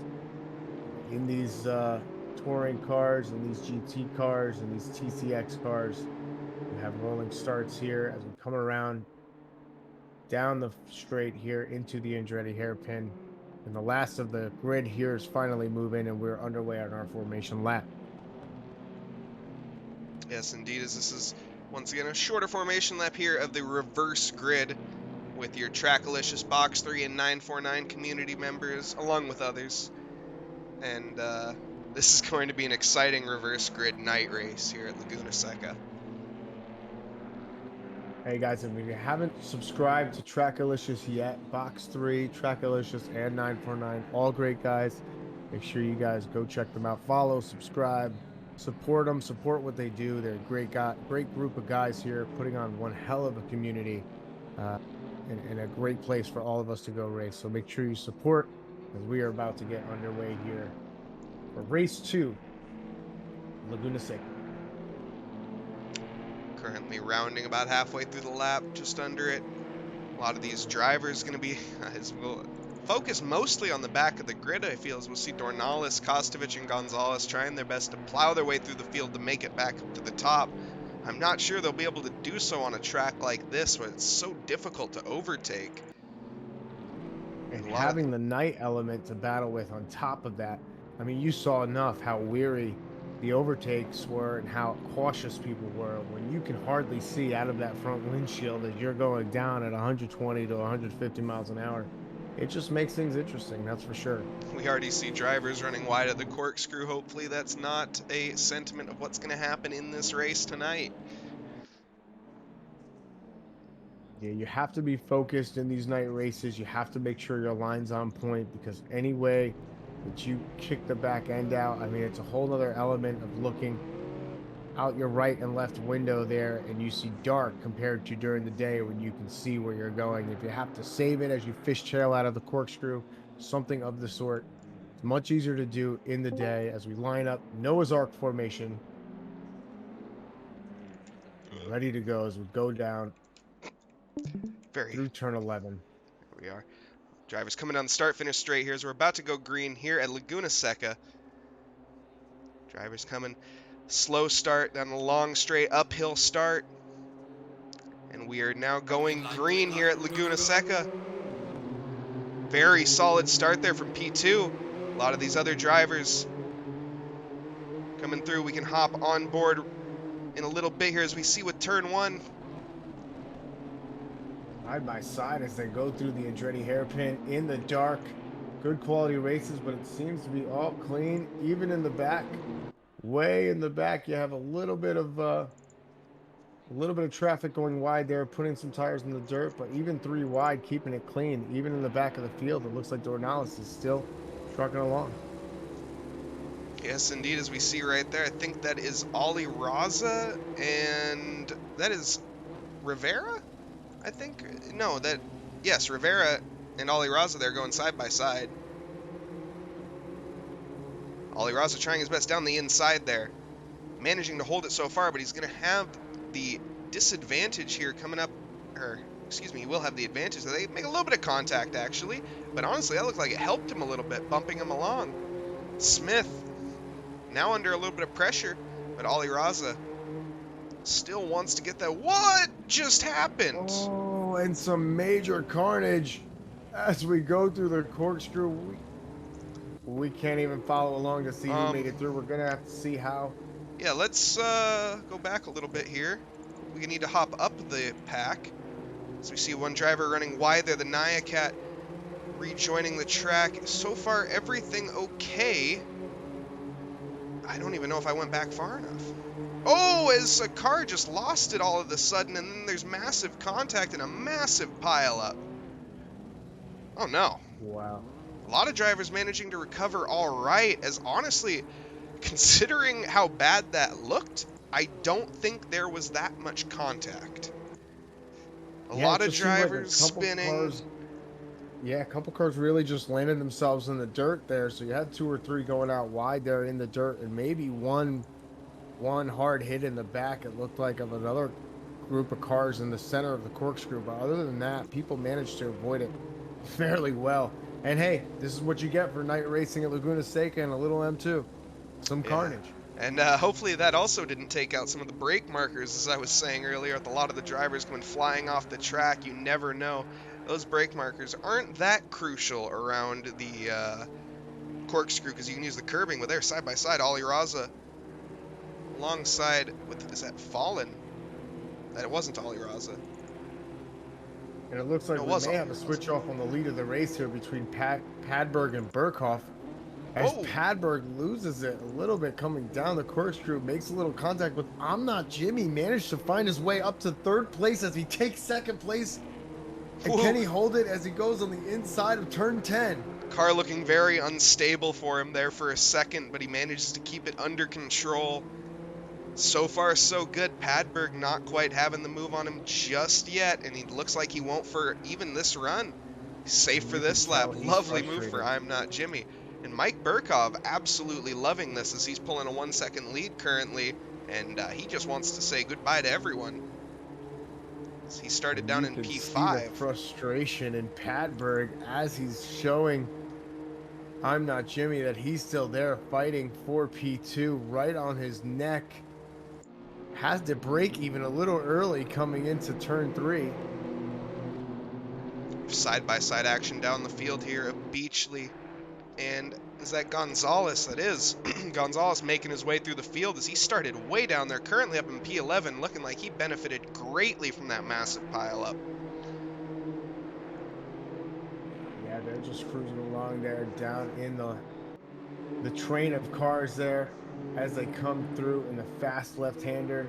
In these touring cars and these GT cars and these TCX cars, we have rolling starts here as we come around down the straight here into the Andretti hairpin. And the last of the grid here is finally moving, and we're underway on our formation lap. Yes, indeed, as this is once again a shorter formation lap here of the reverse grid with your Trackalicious Box 3 and 949 community members, along with others. And this is going to be an exciting reverse grid night race here at Laguna Seca. Hey guys, if you haven't subscribed to Trackalicious yet, Box 3, Trackalicious, and 949, all great guys. Make sure you guys go check them out. Follow, subscribe, support them, support what they do. They're a great group of guys here, putting on one hell of a community and a great place for all of us to go race. So make sure you support as we are about to get underway here for race 2, Laguna Seca. Currently rounding about halfway through the lap, just under it. A lot of these drivers going to be focused mostly on the back of the grid, I feel, as we'll see Dornales, Kostovich, and Gonzalez trying their best to plow their way through the field to make it back up to the top. I'm not sure they'll be able to do so on a track like this, where it's so difficult to overtake. And A lot of having the night element to battle with on top of that, I mean, you saw enough how weary the overtakes were and how cautious people were when you can hardly see out of that front windshield as you're going down at 120 to 150 miles an hour. It just makes things interesting, that's for sure. we already see drivers running wide at the corkscrew. Hopefully that's not a sentiment of what's going to happen in this race tonight. Yeah, you have to be focused in these night races. You have to make sure your line's on point because any way that you kick the back end out, I mean, it's a whole other element of looking out your right and left window there and you see dark compared to during the day when you can see where you're going. If you have to save it as you fishtail out of the corkscrew, something of the sort, it's much easier to do in the day as we line up Noah's Ark formation, ready to go as we go down Very. through turn 11. There we are. Drivers coming down the start-finish straight here as we're about to go green here at Laguna Seca. Drivers coming. Slow start, down a long straight uphill start. And we are now going green here at Laguna Seca. Very solid start there from P2. A lot of these other drivers coming through. We can hop on board in a little bit here as we see with turn 1. Side by side as they go through the Andretti hairpin in the dark. Good quality races, but it seems to be all clean, even in the back. Way in the back, you have a little bit of traffic going wide there, putting some tires in the dirt, but even 3 wide, keeping it clean. Even in the back of the field, it looks like Dornales is still trucking along. Yes, indeed, as we see right there, I think that is Ollie Raza, and that is Rivera, I think? No, yes, Rivera and Ollie Raza, they're going side by side. Ollie Raza trying his best down the inside there. Managing to hold it so far, but he's going to have the disadvantage here coming up, or excuse me, he will have the advantage. They make a little bit of contact, actually, but honestly, that looked like it helped him a little bit, bumping him along. Smith, now under a little bit of pressure, but Ollie Raza still wants to get that. What just happened? Oh, and some major carnage as we go through the corkscrew. We can't even follow along to see who made it through. We're going to have to see how. Yeah, let's go back a little bit here. We need to hop up the pack. So we see one driver running wide there, the Naya Cat rejoining the track. So far, everything okay. I don't even know if I went back far enough. Oh, as a car just lost it all of a sudden, and then there's massive contact and a massive pileup. Oh no. Wow. A lot of drivers managing to recover all right, as honestly, considering how bad that looked, I don't think there was that much contact. A lot of drivers spinning. A couple cars really just landed themselves in the dirt there. So you had 2 or 3 going out wide there in the dirt, and maybe one hard hit in the back. It looked like of another group of cars in the center of the corkscrew. But other than that, people managed to avoid it fairly well. And hey, this is what you get for night racing at Laguna Seca and a little M2. Some carnage. And hopefully that also didn't take out some of the brake markers, as I was saying earlier, with a lot of the drivers coming flying off the track. You never know. Those brake markers aren't that crucial around the corkscrew because you can use the curbing, but they're side by side. Ollie Raza alongside with, is that Fallen? That it wasn't Ollie Raza. And it looks like No, we may have a switch off on the lead of the race here between Padberg and Burkhoff. As Padberg loses it a little bit coming down the corkscrew, makes a little contact with I'm Not Jimmy, managed to find his way up to 3rd place as he takes 2nd place. And can he hold it as he goes on the inside of turn 10? Car looking very unstable for him there for a second, but he manages to keep it under control. So far, so good. Padberg not quite having the move on him just yet, and he looks like he won't for even this run. He's safe for this lap. Lovely move for I'm Not Jimmy. And Mike Burkhoff absolutely loving this as he's pulling a 1-second lead currently, and he just wants to say goodbye to everyone. He started down in P5. See the frustration in Padberg as he's showing I'm Not Jimmy that he's still there fighting for P2 right on his neck. Has to brake even a little early coming into turn 3. side-by-side action down the field here of Beachley. And is that Gonzalez? That is. Gonzalez making his way through the field as he started way down there, currently up in P11, looking like he benefited greatly from that massive pileup. Yeah, they're just cruising along there down in the train of cars there as they come through in the fast left-hander.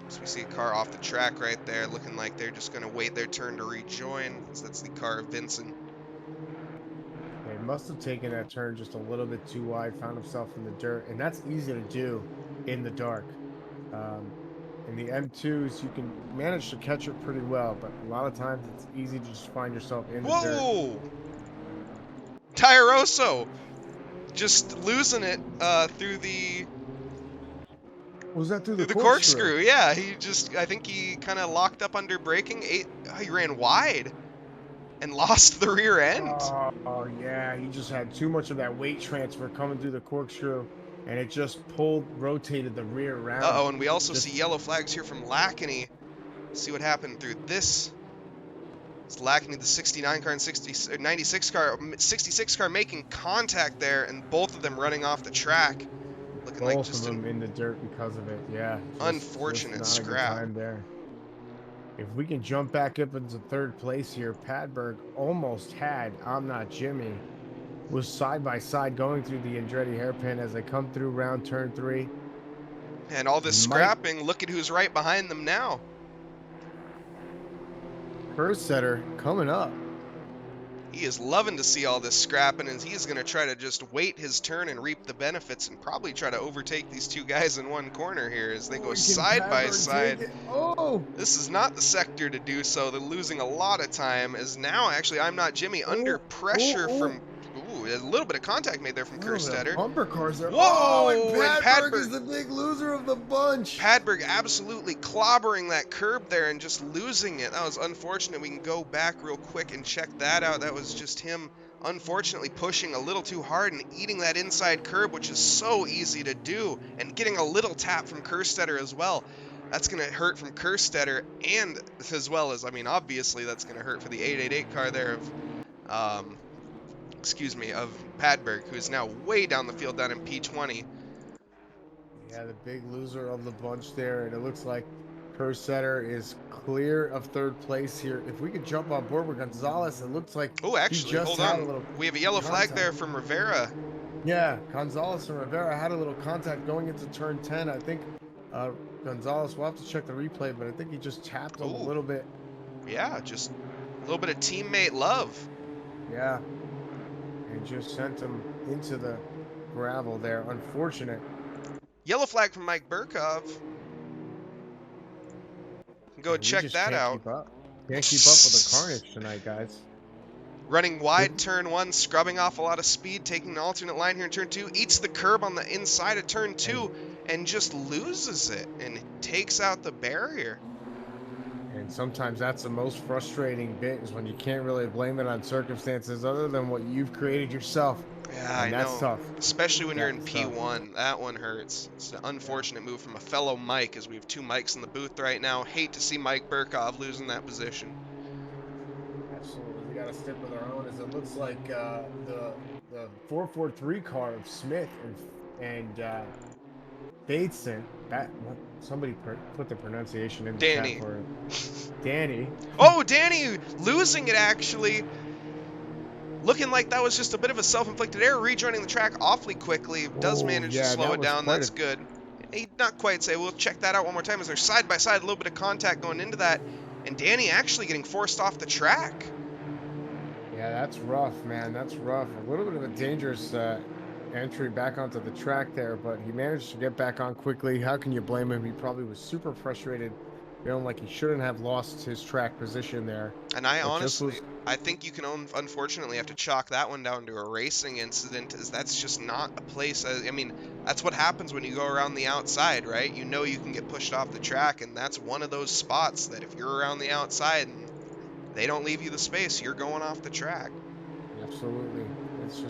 So we see a car off the track right there, looking like they're just going to wait their turn to rejoin. So that's the car of Vincent. He must have taken that turn just a little bit too wide, found himself in the dirt, and that's easy to do in the dark. In the M2s, you can manage to catch it pretty well, but a lot of times it's easy to just find yourself in the dirt. Whoa! Tairoso just losing it through the Was that through the corkscrew. Yeah, I think he kind of locked up under braking. He ran wide and lost the rear end. Oh, yeah, he just had too much of that weight transfer coming through the corkscrew, and it just rotated the rear around. Uh-oh, and we also see yellow flags here from Lackney. See what happened through this. It's Lackney, the 69 car and 96 car, 66 car making contact there, and both of them running off the track. Looking Both like just of them in the dirt because of it, yeah. Unfortunate not a good scrap. time there. If we can jump back up into third place here, Padberg almost had I'm Not Jimmy. Was side by side going through the Andretti hairpin as they come through round turn 3. And all this scrapping, look at who's right behind them now. First setter coming up. He is loving to see all this scrapping, and he's going to try to just wait his turn and reap the benefits and probably try to overtake these two guys in one corner here as they go side by side. Oh! This is not the sector to do so. They're losing a lot of time as now actually I'm Not Jimmy under pressure from... Ooh, a little bit of contact made there from Kerstetter. Bumper cars there. Whoa! And Padberg is the big loser of the bunch. Padberg absolutely clobbering that curb there and just losing it. That was unfortunate. We can go back real quick and check that out. That was just him, unfortunately, pushing a little too hard and eating that inside curb, which is so easy to do, and getting a little tap from Kerstetter as well. That's going to hurt from Kerstetter, and as well as, I mean, obviously that's going to hurt for the 888 car there of... of Padberg, who is now way down the field down in P20. Yeah, the big loser of the bunch there, and it looks like Kerstetter is clear of third place here. If we could jump on board with Gonzalez, it looks like oh, actually, hold on. We have a yellow flag there from Rivera. Yeah, Gonzalez and Rivera had a little contact going into turn 10. I think Gonzalez, we'll have to check the replay, but I think he just tapped him a little bit. Yeah, just a little bit of teammate love. Yeah. And just sent him into the gravel there. Unfortunate. Yellow flag from Mike Burkov. Go check that out. Can't keep up with the carnage tonight, guys. Running wide turn 1, scrubbing off a lot of speed, taking an alternate line here in turn 2, eats the curb on the inside of turn 2, and just loses it and takes out the barrier. And sometimes that's the most frustrating bit, is when you can't really blame it on circumstances other than what you've created yourself. Yeah, and that's tough. Especially when you're in P1. That one hurts. It's an unfortunate move from a fellow Mike, as we have two Mikes in the booth right now. Hate to see Mike Burkov losing that position. Absolutely. We got to stick with our own, as it looks like the 443 car of Smith and Bateson. Somebody put the pronunciation in the Danny. chat for it. Danny. Oh, Danny losing it, actually. Looking like that was just a bit of a self-inflicted error, rejoining the track awfully quickly. Does manage to slow it down. That's good. Not quite say. We'll check that out one more time as they're side by side. A little bit of contact going into that. And Danny actually getting forced off the track. Yeah, that's rough, man. That's rough. A little bit of a dangerous entry back onto the track there, but he managed to get back on quickly. How can you blame him? He probably was super frustrated, feeling like he shouldn't have lost his track position there. And I think you can unfortunately have to chalk that one down to a racing incident, as that's just not a place. I mean, that's what happens when you go around the outside, right? You know you can get pushed off the track, and that's one of those spots that if you're around the outside and they don't leave you the space, you're going off the track. Absolutely. It's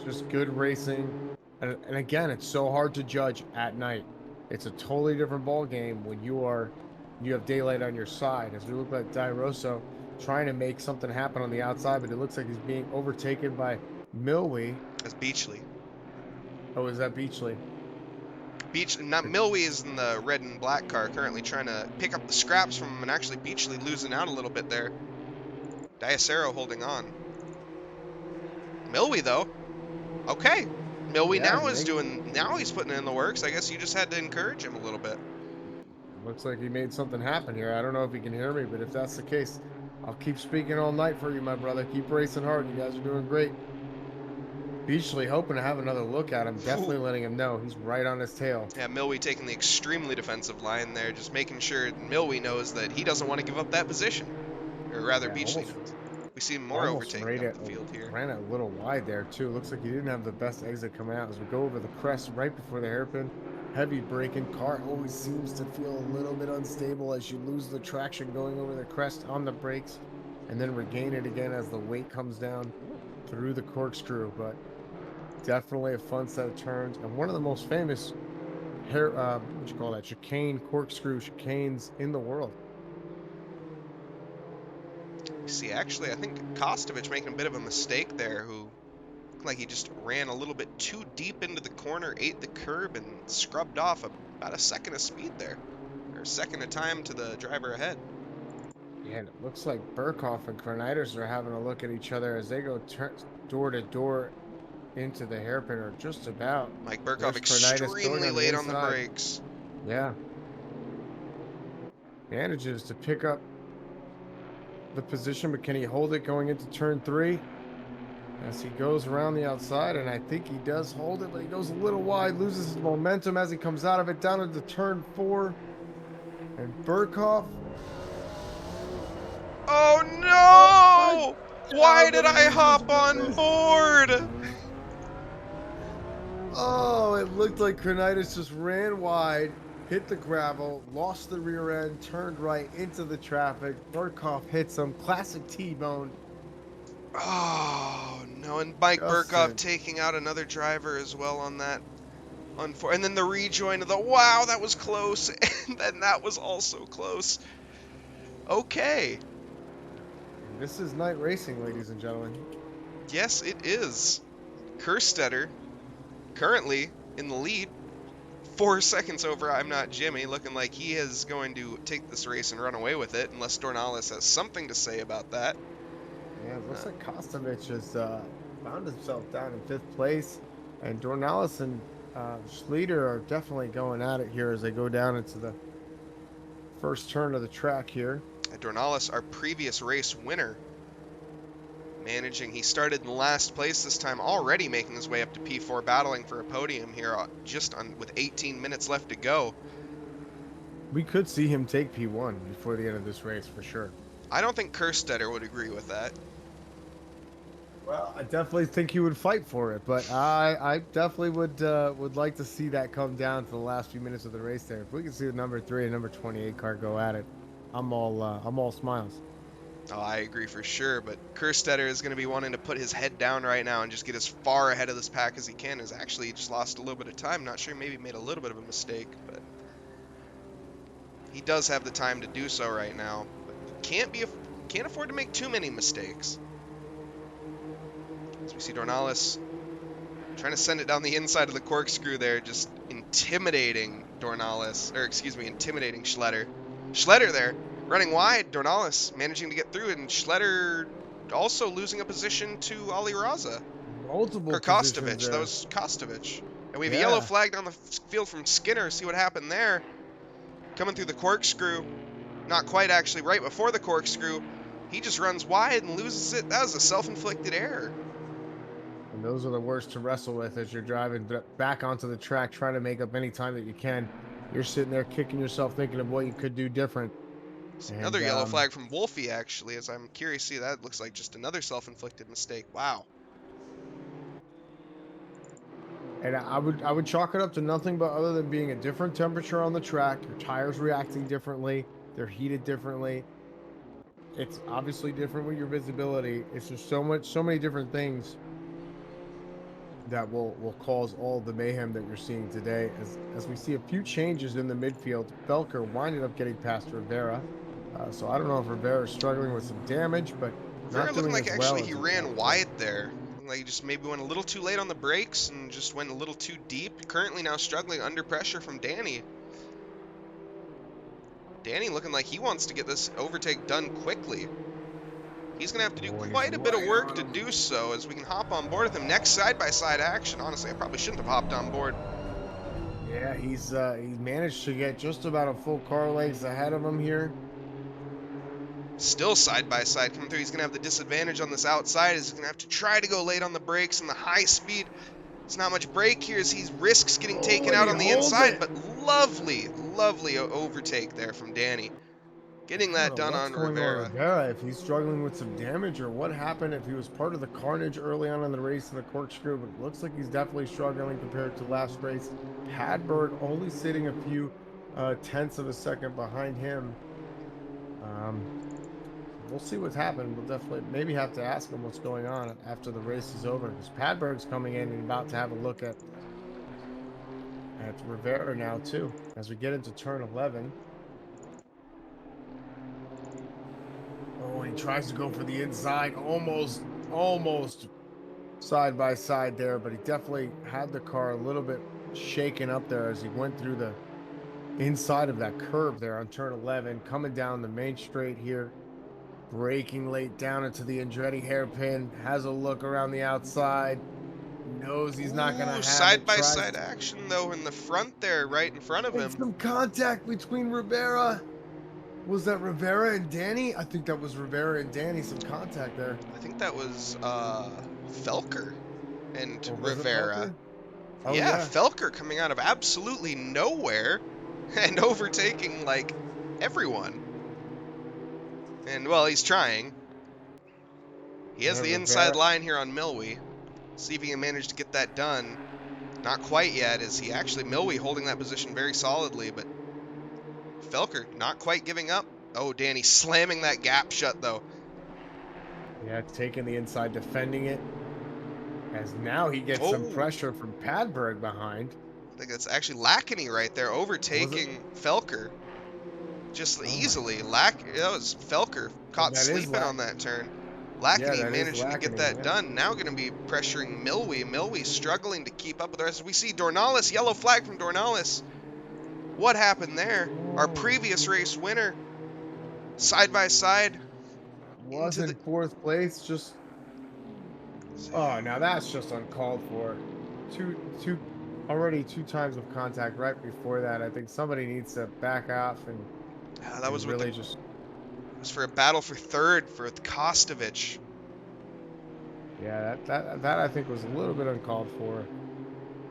just good racing, and again, it's so hard to judge at night. It's a totally different ball game when you have daylight on your side. As we look at Tairoso, trying to make something happen on the outside, but it looks like he's being overtaken by Milwee. That's Beachley. Oh, is that Beachley? Not Milwee is in the red and black car, currently trying to pick up the scraps from him, and actually Beachley losing out a little bit there. Diacero holding on. Milwee though, okay. Milwee Yeah, now he's putting it in the works. I guess you just had to encourage him a little bit. looks like he made something happen here. I don't know if he can hear me, but if that's the case, I'll keep speaking all night for you, my brother. Keep racing hard. You guys are doing great. Beachley hoping to have another look at him, definitely letting him know he's right on his tail. Yeah, Milwee taking the extremely defensive line there, just making sure Milwee knows that he doesn't want to give up that position. Or rather, Yeah, Beachley almost- knows. We see more Almost overtaking up the field here. ran it a little wide there too. Looks like he didn't have the best exit coming out as we go over the crest right before the hairpin. Heavy braking. Car always seems to feel a little bit unstable as you lose the traction going over the crest on the brakes and then regain it again as the weight comes down through the corkscrew. But definitely a fun set of turns and one of the most famous chicane corkscrew chicanes in the world. You see, actually, I think Kostovich making a bit of a mistake there, who looked like he just ran a little bit too deep into the corner, ate the curb, and scrubbed off about a second of speed there. Or a second of time to the driver ahead. Yeah, and it looks like Burkhoff and Commentators are having a look at each other as they go door to door into the hairpin, or just about. Mike Burkhoff There's Chronitis extremely going on the late on the inside. brakes. Yeah. Manages to pick up the position, but can he hold it going into turn 3? As he goes around the outside, and I think he does hold it, but he goes a little wide, loses his momentum as he comes out of it down into turn 4. And Burkhoff. Oh no! Why did I hop on board? Oh, it looked like Chronitis just ran wide, hit the gravel, lost the rear end, turned right into the traffic. Burkhoff hits him. Classic T-bone. Oh no, and Mike Burkhoff taking out another driver as well on that. And then the rejoin of the, wow, that was close, and then that was also close. Okay. This is night racing, ladies and gentlemen. Yes, it is. Kerstetter currently in the lead, 4 seconds over I'm Not Jimmy, looking like he is going to take this race and run away with it, unless Dornales has something to say about that. Yeah, it looks like Kostovich has found himself down in 5th place, and Dornales and Schlieder are definitely going at it here as they go down into the first turn of the track here. Dornales, our previous race winner, he started in last place this time, already making his way up to P4, battling for a podium here with 18 minutes left to go. We could see him take P1 before the end of this race for sure. I don't think Kerstetter would agree with that. Well, I definitely think he would fight for it, but I definitely would like to see that come down to the last few minutes of the race there. If we can see the number 3 and number 28 car go at it, I'm all smiles. Oh, I agree for sure, but Kerstetter is going to be wanting to put his head down right now and just get as far ahead of this pack as he can. Has actually just lost a little bit of time. Not sure, maybe made a little bit of a mistake, but he does have the time to do so right now. But can't afford to make too many mistakes. As we see Dornales trying to send it down the inside of the corkscrew there, just intimidating intimidating Schletter. Schletter there, running wide, Dornales managing to get through, and Schletter also losing a position to Ali Raza. Multiple Or Kostovich, that was Kostovich. And we have a yellow flag down the field from Skinner, see what happened there. Coming through the corkscrew, not quite actually, right before the corkscrew, he just runs wide and loses it. That was a self-inflicted error. And those are the worst to wrestle with as you're driving back onto the track, trying to make up any time that you can. You're sitting there kicking yourself, thinking of what you could do different. Another yellow flag from Wolfie, actually, as I'm curious to see that. Looks like just another self-inflicted mistake. Wow. And I would chalk it up to nothing but other than being a different temperature on the track, your tires reacting differently, they're heated differently. It's obviously different with your visibility. It's just so many different things that will cause all the mayhem that you're seeing today. As we see a few changes in the midfield, Belker winded up getting past Rivera. So I don't know if Rivera's struggling with some damage, but Rivera not looking doing like as well actually as he he ran had. wide there. Looking like he just maybe went a little too late on the brakes and just went a little too deep. Currently now struggling under pressure from Danny. Danny looking like he wants to get this overtake done quickly. He's going to have to do Oh, and he's quite a bit of right work on to him. do so as we can hop on board with him. Next side-by-side action. Honestly, I probably shouldn't have hopped on board. Yeah, he's managed to get just about a full car length ahead of him here. Still side-by-side coming through. He's going to have the disadvantage on this outside. He's going to have to try to go late on the brakes and the high speed. There's not much brake here as he risks getting Oh, taken and out he on the holds inside, it. but lovely, lovely overtake there from Danny. Getting I don't that know done what's on going on Rivera. with Rivera, if he's struggling with some damage or what happened, if he was part of the carnage early on in the race in the corkscrew, but it looks like he's definitely struggling compared to last race. Padberg only sitting a few tenths of a second behind him. Um, we'll see what's happened. We'll definitely maybe have to ask him what's going on after the race is over, because Padberg's coming in and about to have a look at Rivera now too as we get into turn 11. Oh, and he tries to go for the inside, almost side by side there, but he definitely had the car a little bit shaken up there as he went through the inside of that curve there on turn 11, coming down the main straight here, braking late down into the Andretti hairpin, has a look around the outside, knows he's not going to Ooh, have it, tries side-by-side to, action though in the front there, right in front of and him. some contact between Rivera. Was that Rivera and Danny? I think that was Rivera and Danny, some contact there. I think that was Felker and Or was it Rivera. Felker? Oh, Yeah, yeah. Felker coming out of absolutely nowhere and overtaking like everyone. And well, he's trying. He has Yeah, the inside Rivera. line here on Milwee. See if he can manage to get that done. Not quite yet, as he actually Milwee holding that position very solidly, but Felker not quite giving up. Oh, Danny slamming that gap shut though. Yeah, taking the inside, defending it. As now he gets some Oh, pressure from Padberg behind. I think that's actually Lackney right there Was it? overtaking Felker just Oh my easily. God. That was Felker Oh, caught that is sleeping Lack. on that turn. Yeah, Lackney that is managing to get Lackney. that Yeah. done. Now going to be pressuring Milwee. Milwee struggling to keep up with the rest. We see Dornales, yellow flag from Dornales. What happened there? Our Oh, previous race winner, side by side was into the. in fourth place. Just oh, now that's just uncalled for. Two, already two times of contact right before that. I think somebody needs to back off That and was with the. really just It was for a battle for third for Kostovich. yeah. That I think was a little bit uncalled for.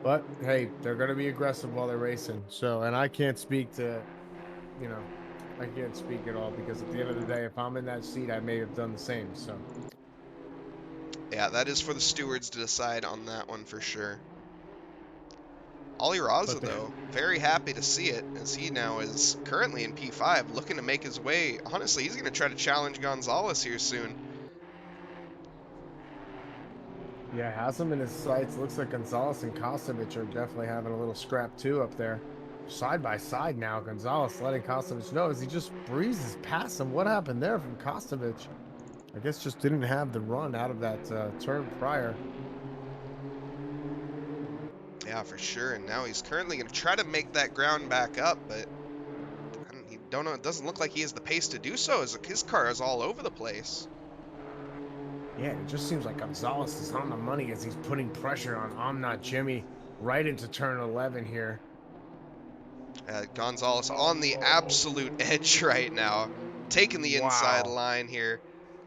But hey, they're going to be aggressive while they're racing. So, and I can't speak to, you know, I can't speak at all because at the end of the day, if I'm in that seat, I may have done the same. So, Yeah, that is for the stewards to decide on that one for sure. Ollie Raza, but the, though, very happy to see it, as he now is currently in P5, looking to make his way. Honestly, he's going to try to challenge Gonzalez here soon. yeah, has him in his sights. Looks like Gonzalez and Kostovich are definitely having a little scrap too up there. Side by side now, Gonzalez letting Kostovich know as he just breezes past him. What happened there from Kostovich? I guess just didn't have the run out of that turn prior. Yeah, for sure. And now he's currently going to try to make that ground back up, but he don't know. It doesn't look like he has the pace to do so, as his car is all over the place. Yeah, it just seems like Gonzalez is on the money as he's putting pressure on I'm Not Jimmy right into turn 11 here. Gonzalez on the absolute edge right now, taking the inside Wow. line here.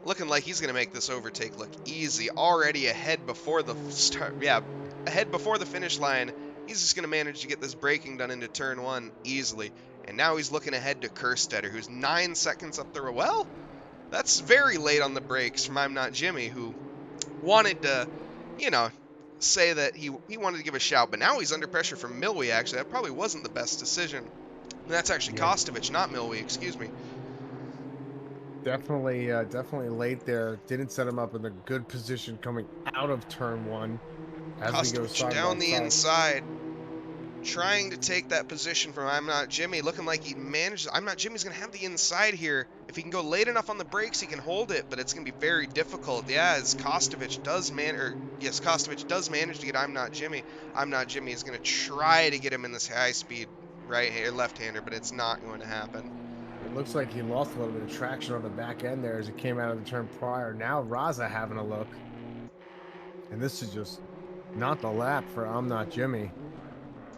Looking like he's going to make this overtake look easy. Already ahead before the start. Yeah, ahead before the finish line. He's just going to manage to get this braking done into turn one easily. And now he's looking ahead to Kerstetter, who's 9 seconds up the road. Well, that's very late on the brakes from I'm Not Jimmy, who wanted to, you know, say that he wanted to give a shout. But now he's under pressure from Milwee, actually. That probably wasn't the best decision. And that's actually Yeah, Kostovich, not Milwee, excuse me. definitely late there. Didn't set him up in a good position coming out of turn one as we go Kostovich side by down the side. inside. trying to take that position from I'm Not Jimmy, looking like he managed. I'm Not Jimmy's going to have the inside here. If he can go late enough on the brakes, he can hold it, but it's going to be very difficult. Yeah, as Kostovich does Kostovich does manage to get I'm Not Jimmy. I'm Not Jimmy is going to try to get him in this high-speed left-hander, but it's not going to happen. It looks like he lost a little bit of traction on the back end there as he came out of the turn prior. Now Raza having a look. And this is just not the lap for I'm Not Jimmy.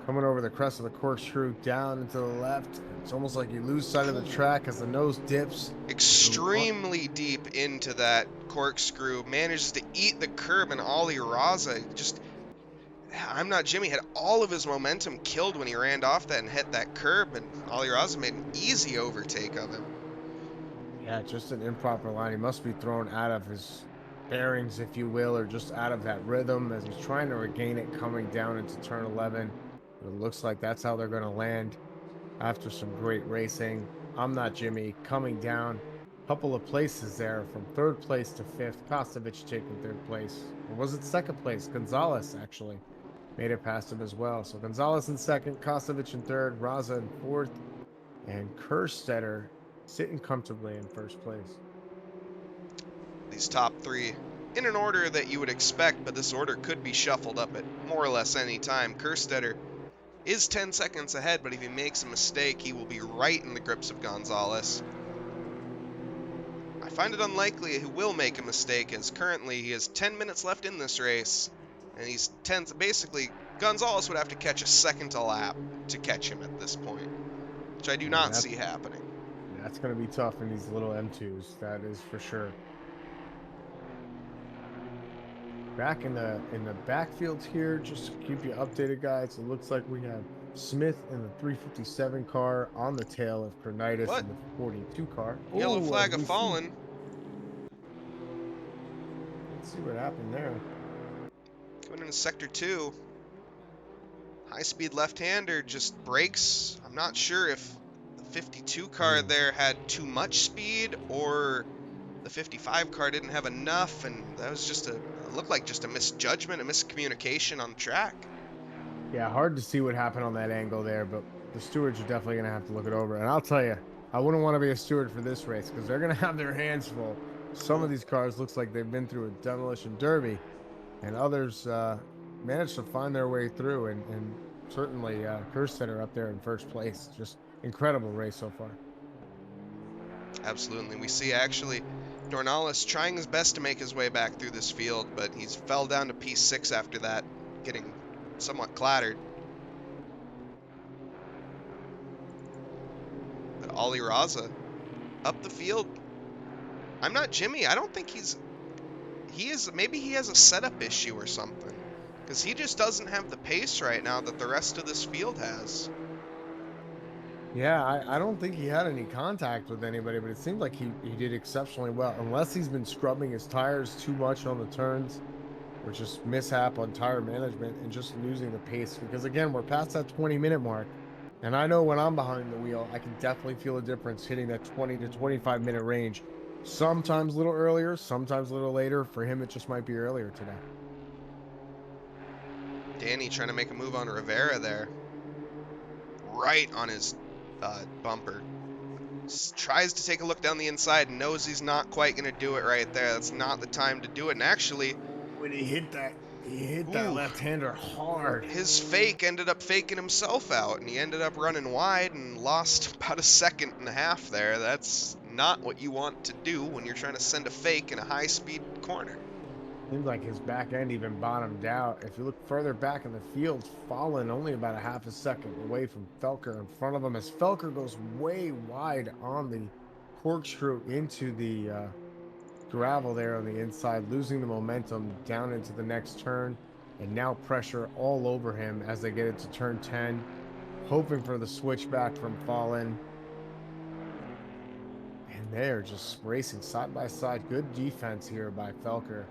Coming over the crest of the corkscrew down into the left. It's almost like you lose sight of the track as the nose dips. Extremely deep into that corkscrew. Manages to eat the curb, and Ollie Raza just... I'm Not Jimmy had all of his momentum killed when he ran off that and hit that curb, and Ollie Raza made an easy overtake of him. Yeah, just an improper line. He must be thrown out of his bearings, if you will, or just out of that rhythm as he's trying to regain it coming down into turn 11. It looks like that's how they're going to land after some great racing. I'm Not Jimmy coming down a couple of places there from third place to fifth. Kostovich taking third place. Or was it second place? Gonzalez actually made it past him as well. So Gonzalez in second, Kostovich in third, Raza in fourth, and Kerstetter sitting comfortably in first place. These top three in an order that you would expect, but this order could be shuffled up at more or less any time. Kerstetter is 10 seconds ahead, but if he makes a mistake, he will be right in the grips of Gonzalez. I find it unlikely he will make a mistake, as currently he has 10 minutes left in this race, and he's 10. Basically, Gonzalez would have to catch a second a lap to catch him at this point, which I do not see happening. That's going to be tough in these little M2s, that is for sure. Back in the backfield here, just to keep you updated, guys. It looks like we have Smith in the 357 car on the tail of Kornitis in the 42 car. Yellow Ooh, flag of fallen. Let's see what happened there. Going into sector 2. High-speed left-hander just brakes. I'm not sure if the 52 car there had too much speed or the 55 car didn't have enough, and that was just it looked like just a misjudgment, a miscommunication on the track. Yeah, hard to see what happened on that angle there, but the stewards are definitely going to have to look it over. And I'll tell you, I wouldn't want to be a steward for this race because they're going to have their hands full. Some of these cars looks like they've been through a demolition derby, and others managed to find their way through, and certainly Kerstetter up there in first place. Just incredible race so far. Absolutely. We see actually Dornalis trying his best to make his way back through this field, but he's fell down to P6 after that, getting somewhat clattered. But Ollie Raza up the field. I'm Not Jimmy. I don't think maybe he has a setup issue or something, because he just doesn't have the pace right now that the rest of this field has. Yeah, I don't think he had any contact with anybody, but it seemed like he did exceptionally well, unless he's been scrubbing his tires too much on the turns, or just mishap on tire management and just losing the pace. Because again, we're past that 20-minute mark, and I know when I'm behind the wheel, I can definitely feel a difference hitting that 20 to 25-minute range. Sometimes a little earlier, sometimes a little later. For him, it just might be earlier today. Danny trying to make a move on Rivera there. Right on his bumper. Tries to take a look down the inside and knows he's not quite going to do it right there. That's not the time to do it. And actually, when he hit that left-hander hard. His fake ended up faking himself out, and he ended up running wide and lost about a second and a half there. That's not what you want to do when you're trying to send a fake in a high-speed corner. Seems like his back end even bottomed out. If you look further back in the field, Fallen only about a half a second away from Felker in front of him, as Felker goes way wide on the corkscrew into the gravel there on the inside, losing the momentum down into the next turn, and now pressure all over him as they get into turn 10, hoping for the switchback from Fallen. And they're just racing side by side. Good defense here by Felker.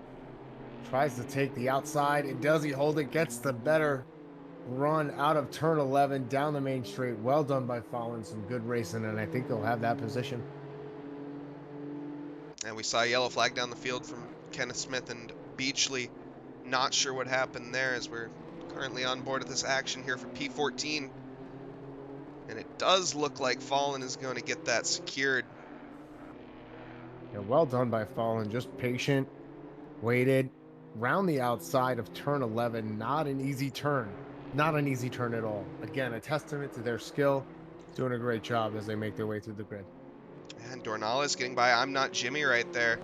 Tries to take the outside. It does. He hold it. Gets the better run out of turn 11 down the main straight. Well done by Fallen. Some good racing, and I think they'll have that position. And we saw a yellow flag down the field from Kenneth Smith and Beachley. Not sure what happened there, as we're currently on board with this action here for P14. And it does look like Fallen is going to get that secured. Yeah, well done by Fallen. Just patient, waited, round the outside of turn 11. Not an easy turn. Not an easy turn at all. Again, a testament to their skill. Doing a great job as they make their way through the grid. And Dornales getting by I'm Not Jimmy right there.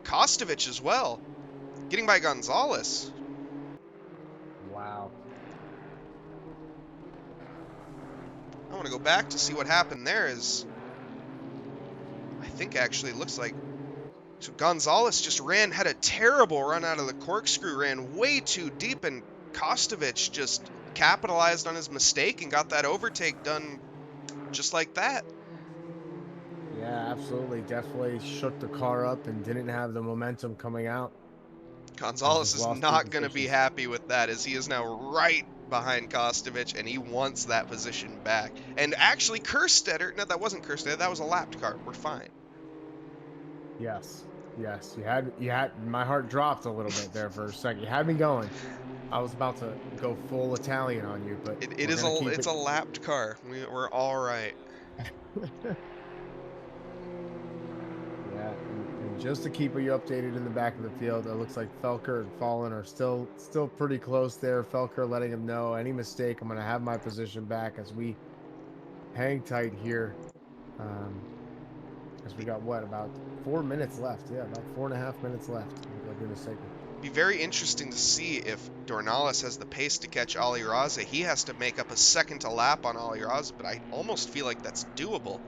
Kostovich as well. Getting by Gonzalez. Wow. I want to go back to see what happened there. I think actually it looks like so Gonzalez just had a terrible run out of the corkscrew, ran way too deep, and Kostovich just capitalized on his mistake and got that overtake done just like that. Yeah, absolutely. Definitely shook the car up and didn't have the momentum coming out. Gonzalez Just is lost two not going to be positions. happy with that, as he is now right behind Kostovich, and he wants that position back. And actually, Kerstetter, no, that wasn't Kerstetter, that was a lapped car. We're fine. Yes. Yes. You had my heart dropped a little bit there for a second. You had me going. I was about to go full Italian on you, but we're gonna keep It's it. a lapped car. We're all right. Yeah, and just to keep you updated in the back of the field, it looks like Felker and Fallen are still pretty close there. Felker letting him know any mistake, I'm gonna have my position back as we hang tight here. Because we got what, about 4 minutes left? Yeah, about 4.5 minutes left. Like in a second. Be very interesting to see if Dornales has the pace to catch Ali Raza. He has to make up a second to lap on Ali Raza, but I almost feel like that's doable,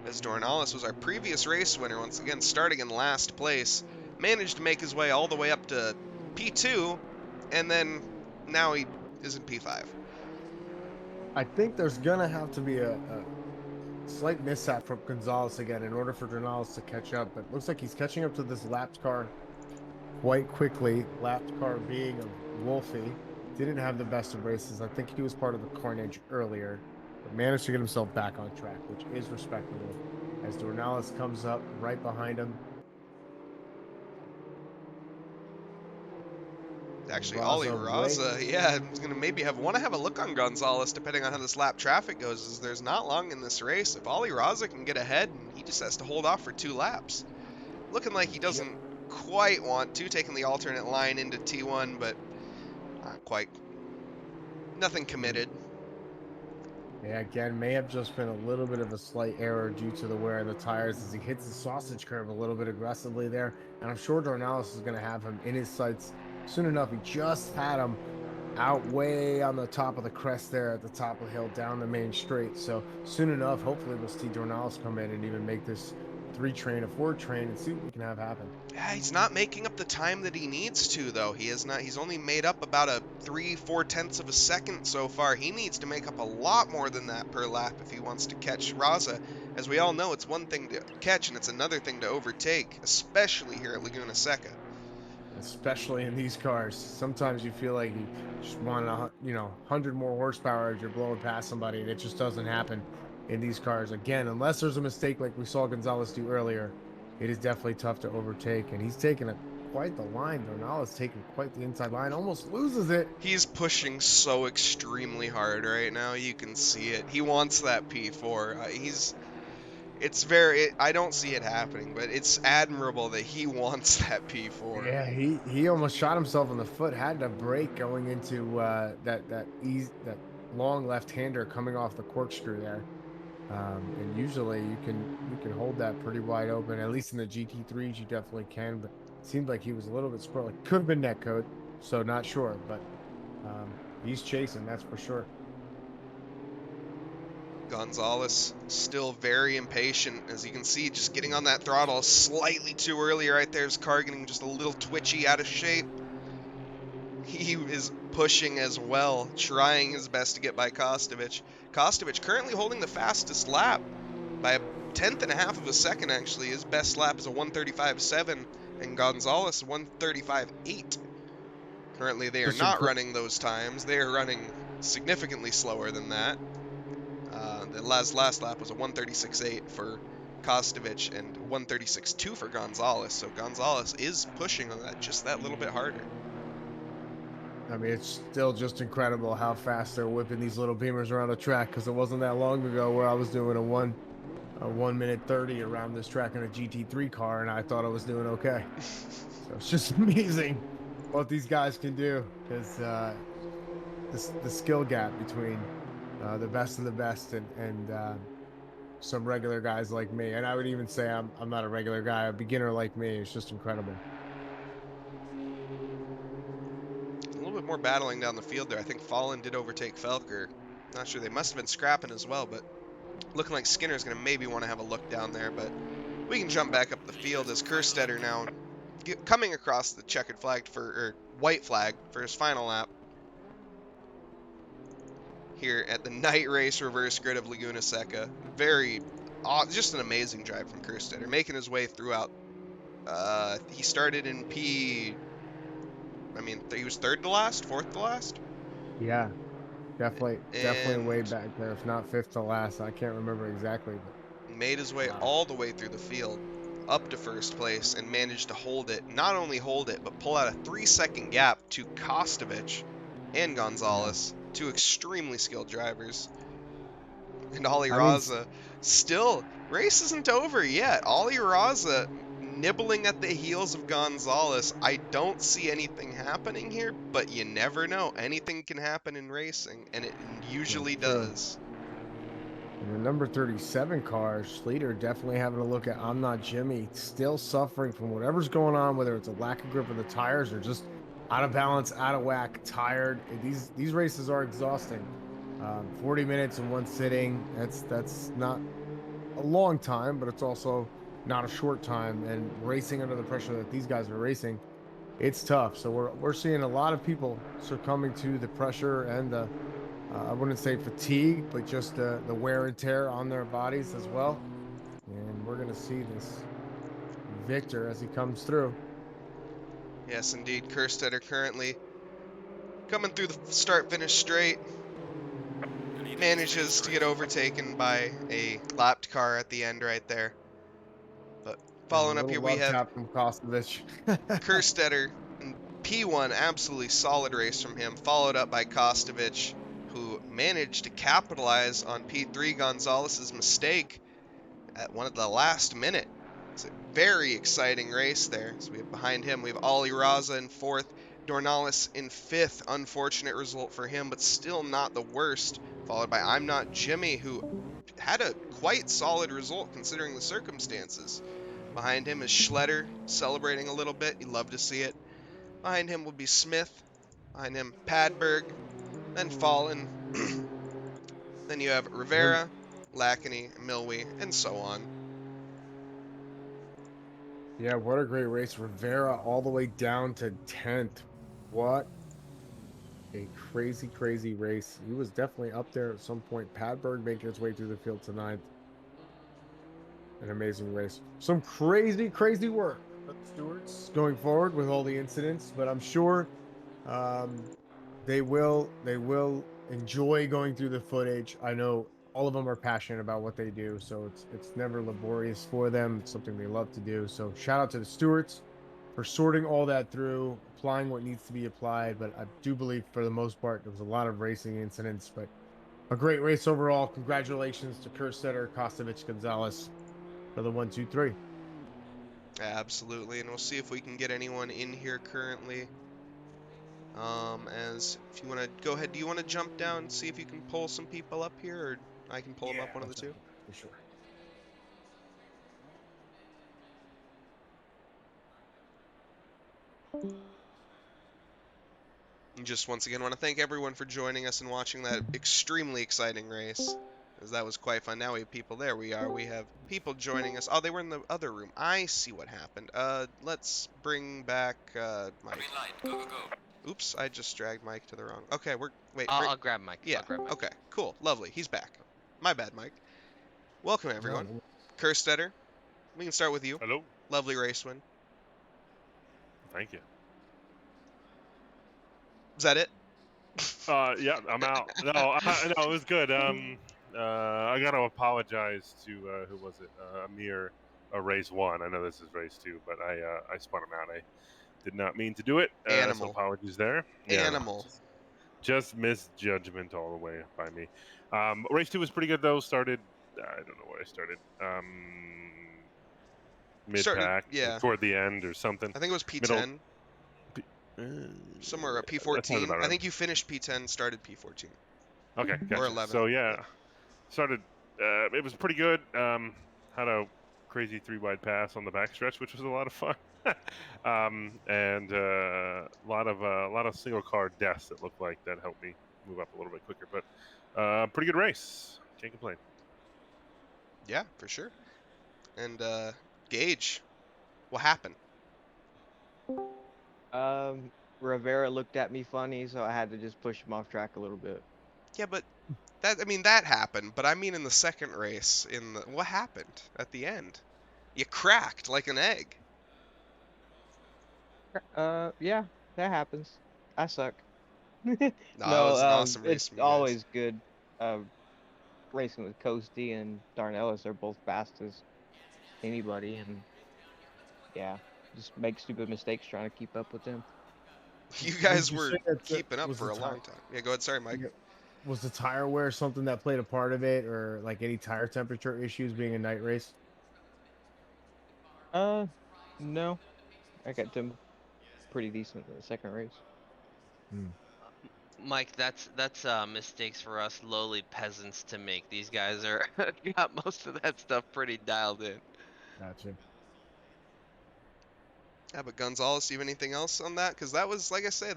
as Dornales was our previous race winner, once again starting in last place, managed to make his way all the way up to P2, and then now he is in P5. I think there's gonna have to be a slight mishap from Gonzalez again in order for Dornales to catch up, but it looks like he's catching up to this lapped car quite quickly. Lapped car being a Wolfie. Didn't have the best of races. I think he was part of the carnage earlier, but managed to get himself back on track, which is respectable. As Dornales comes up right behind him. Actually, Ali Raza, yeah, is going to maybe want to have a look on Gonzalez, depending on how this lap traffic goes, as there's not long in this race. If Ali Raza can get ahead, he just has to hold off for 2 laps. Looking like he doesn't quite want to, taking the alternate line into T1, but not quite. Nothing committed. Yeah, again, may have just been a little bit of a slight error due to the wear of the tires as he hits the sausage curve a little bit aggressively there. And I'm sure Dornales is going to have him in his sights soon enough. He just had him out way on the top of the crest there at the top of the hill down the main straight. So soon enough, hopefully we'll see Dornales come in and even make this 3-train a 4-train and see what we can have happen. Yeah, he's not making up the time that he needs to, though. He's only made up about a 3-4 tenths of a second so far. He needs to make up a lot more than that per lap if he wants to catch Raza. As we all know, it's one thing to catch and it's another thing to overtake, especially here at Laguna Seca. Especially in these cars, sometimes you feel like you just want 100 more horsepower as you're blowing past somebody, and it just doesn't happen in these cars. Again, unless there's a mistake like we saw Gonzalez do earlier, it is definitely tough to overtake, and he's taking quite the line. Dornales taking quite the inside line, almost loses it. He's pushing so extremely hard right now. You can see it. He wants that P4. I don't see it happening, but it's admirable that he wants that P4. Yeah, he almost shot himself in the foot. Had to brake going into that long left-hander coming off the corkscrew there. And usually you can hold that pretty wide open. At least in the GT3s, you definitely can. But it seemed like he was a little bit squirrely. Could have been netcode, so not sure. But he's chasing, that's for sure. Gonzalez still very impatient, as you can see, just getting on that throttle slightly too early right there. His car getting just a little twitchy, out of shape. He is pushing as well, trying his best to get by Kostovich. Kostovich currently holding the fastest lap by a 1/10.5 of a second, actually. His best lap is a 1:35.7, and Gonzalez 1:35.8. Currently, they are not running those times. They are running significantly slower than that. The last lap was a 1:36.8 for Kostovich and 136.2 for Gonzalez. So Gonzalez is pushing on that just that little bit harder. I mean, it's still just incredible how fast they're whipping these little beamers around the track, because it wasn't that long ago where I was doing a 1 minute 30 around this track in a GT3 car, and I thought I was doing okay. So it's just amazing what these guys can do, because the skill gap between the best of the best and some regular guys like me, and I would even say I'm not a regular guy, a beginner like me, is just incredible. A little bit more battling down the field there. I think Fallen did overtake Felker. Not sure. They must have been scrapping as well, but looking like Skinner's going to maybe want to have a look down there. But we can jump back up the field as Kerstetter now coming across the checkered flag or white flag for his final lap here at the night race reverse grid of Laguna Seca. Just an amazing drive from Kerstetter, making his way throughout. He started in he was third to last, fourth to last. Yeah, definitely And way back there, if not fifth to last. I can't remember exactly, but made his way wow. all the way through the field up to first place and managed to hold it. Not only hold it, but pull out a 3-second gap to Kostovich and Gonzalez, two extremely skilled drivers. And Ali I mean, Raza still, race isn't over yet. Ali Raza nibbling at the heels of Gonzalez. I don't see anything happening here, but you never know. Anything can happen in racing, and it usually that's true. does. And the number 37 car, Schleter, definitely having a look at I'm Not Jimmy, still suffering from whatever's going on, whether it's a lack of grip of the tires or just out of balance, out of whack, tired. These races are exhausting. 40 minutes in one sitting, that's not a long time, but it's also not a short time. And racing under the pressure that these guys are racing, it's tough. So we're seeing a lot of people succumbing to the pressure and the I wouldn't say fatigue, but just the wear and tear on their bodies as well. And we're going to see this Victor as he comes through. Yes, indeed. Kerstetter currently coming through the start-finish straight. Manages to get overtaken by a lapped car at the end right there. But following And a up little here, we love have tap from Kostovich. Kerstetter in P1, absolutely solid race from him, followed up by Kostovich, who managed to capitalize on P3 Gonzalez's mistake at one of the last minute. It's a very exciting race there. So we have behind him, we have Ali Raza in fourth, Dornalis in fifth. Unfortunate result for him, but still not the worst. Followed by I'm Not Jimmy, who had a quite solid result considering the circumstances. Behind him is Schletter, celebrating a little bit. You love to see it. Behind him will be Smith. Behind him, Padberg. Then Fallen. Then you have Rivera, Lackney, Milwee, and so on. Yeah, what a great race. Rivera all the way down to 10th. What a crazy, crazy race. He was definitely up there at some point. Padberg making his way through the field to 9th. An amazing race. Some crazy, crazy work for the stewards going forward with all the incidents, but I'm sure they will enjoy going through the footage. I know all of them are passionate about what they do, so it's never laborious for them. It's something they love to do. So shout out to the stewards for sorting all that through, applying what needs to be applied. But I do believe for the most part there was a lot of racing incidents, but a great race overall. Congratulations to Kerstetter, Kostovich, Gonzalez for the 1, 2, 3. Absolutely, and we'll see if we can get anyone in here currently. As if you want to go ahead, do you want to jump down and see if you can pull some people up here, or I can pull them up, one of the two? For sure. And just once again, want to thank everyone for joining us and watching that extremely exciting race, as that was quite fun. Now we have people there. We have people joining us. Oh, they were in the other room. I see what happened. Let's bring back Mike. Green light, go, go, go. Oops, I just dragged Mike to the wrong. Okay, wait. I'll grab Mike. Yeah. I'll grab Mike. Okay. Cool. Lovely. He's back. My bad, Mike. Welcome everyone. No, Kerstetter, we can start with you. Hello. Lovely race win. Thank you. Is that it? Yeah, I'm out. No, it was good. I got to apologize to who was it? Amir, race 1. I know this is race 2, but I spun him out. I did not mean to do it. So Animal. apologies there. Animal. Just misjudgment all the way by me. Race 2 was pretty good though. Started. I don't know where I started. Mid Started, pack, yeah. toward the end or something. I think it was Middle. P10. Somewhere That sounds P14. about I right. think you finished P10, started P14. Okay, gotcha. Or 11. So yeah, started. It was pretty good. Had a crazy 3-wide pass on the backstretch, which was a lot of fun. And a lot of single car deaths that looked like that helped me move up a little bit quicker. But pretty good race. Can't complain. Yeah, for sure. And Gage, what happened? Rivera looked at me funny, so I had to just push him off track a little bit. Yeah, but that happened. But I mean, in the second race, what happened at the end? You cracked like an egg. Yeah, that happens. I suck. No, it No, was an awesome race it's from you guys. always good racing with Coasty and Darnellis. They're both fast as anybody, and yeah, just make stupid mistakes trying to keep up with them. You guys Would you were say that keeping up was for the a long time. Yeah, go ahead. Sorry, Mike. Yeah. Was the tire wear something that played a part of it, or like any tire temperature issues being a night race? No, I got them pretty decent in the second race. Mike, that's mistakes for us lowly peasants to make. These guys are got most of that stuff pretty dialed in. Gotcha. Yeah, but Gonzalez, do you have anything else on that? Because that was, like I say,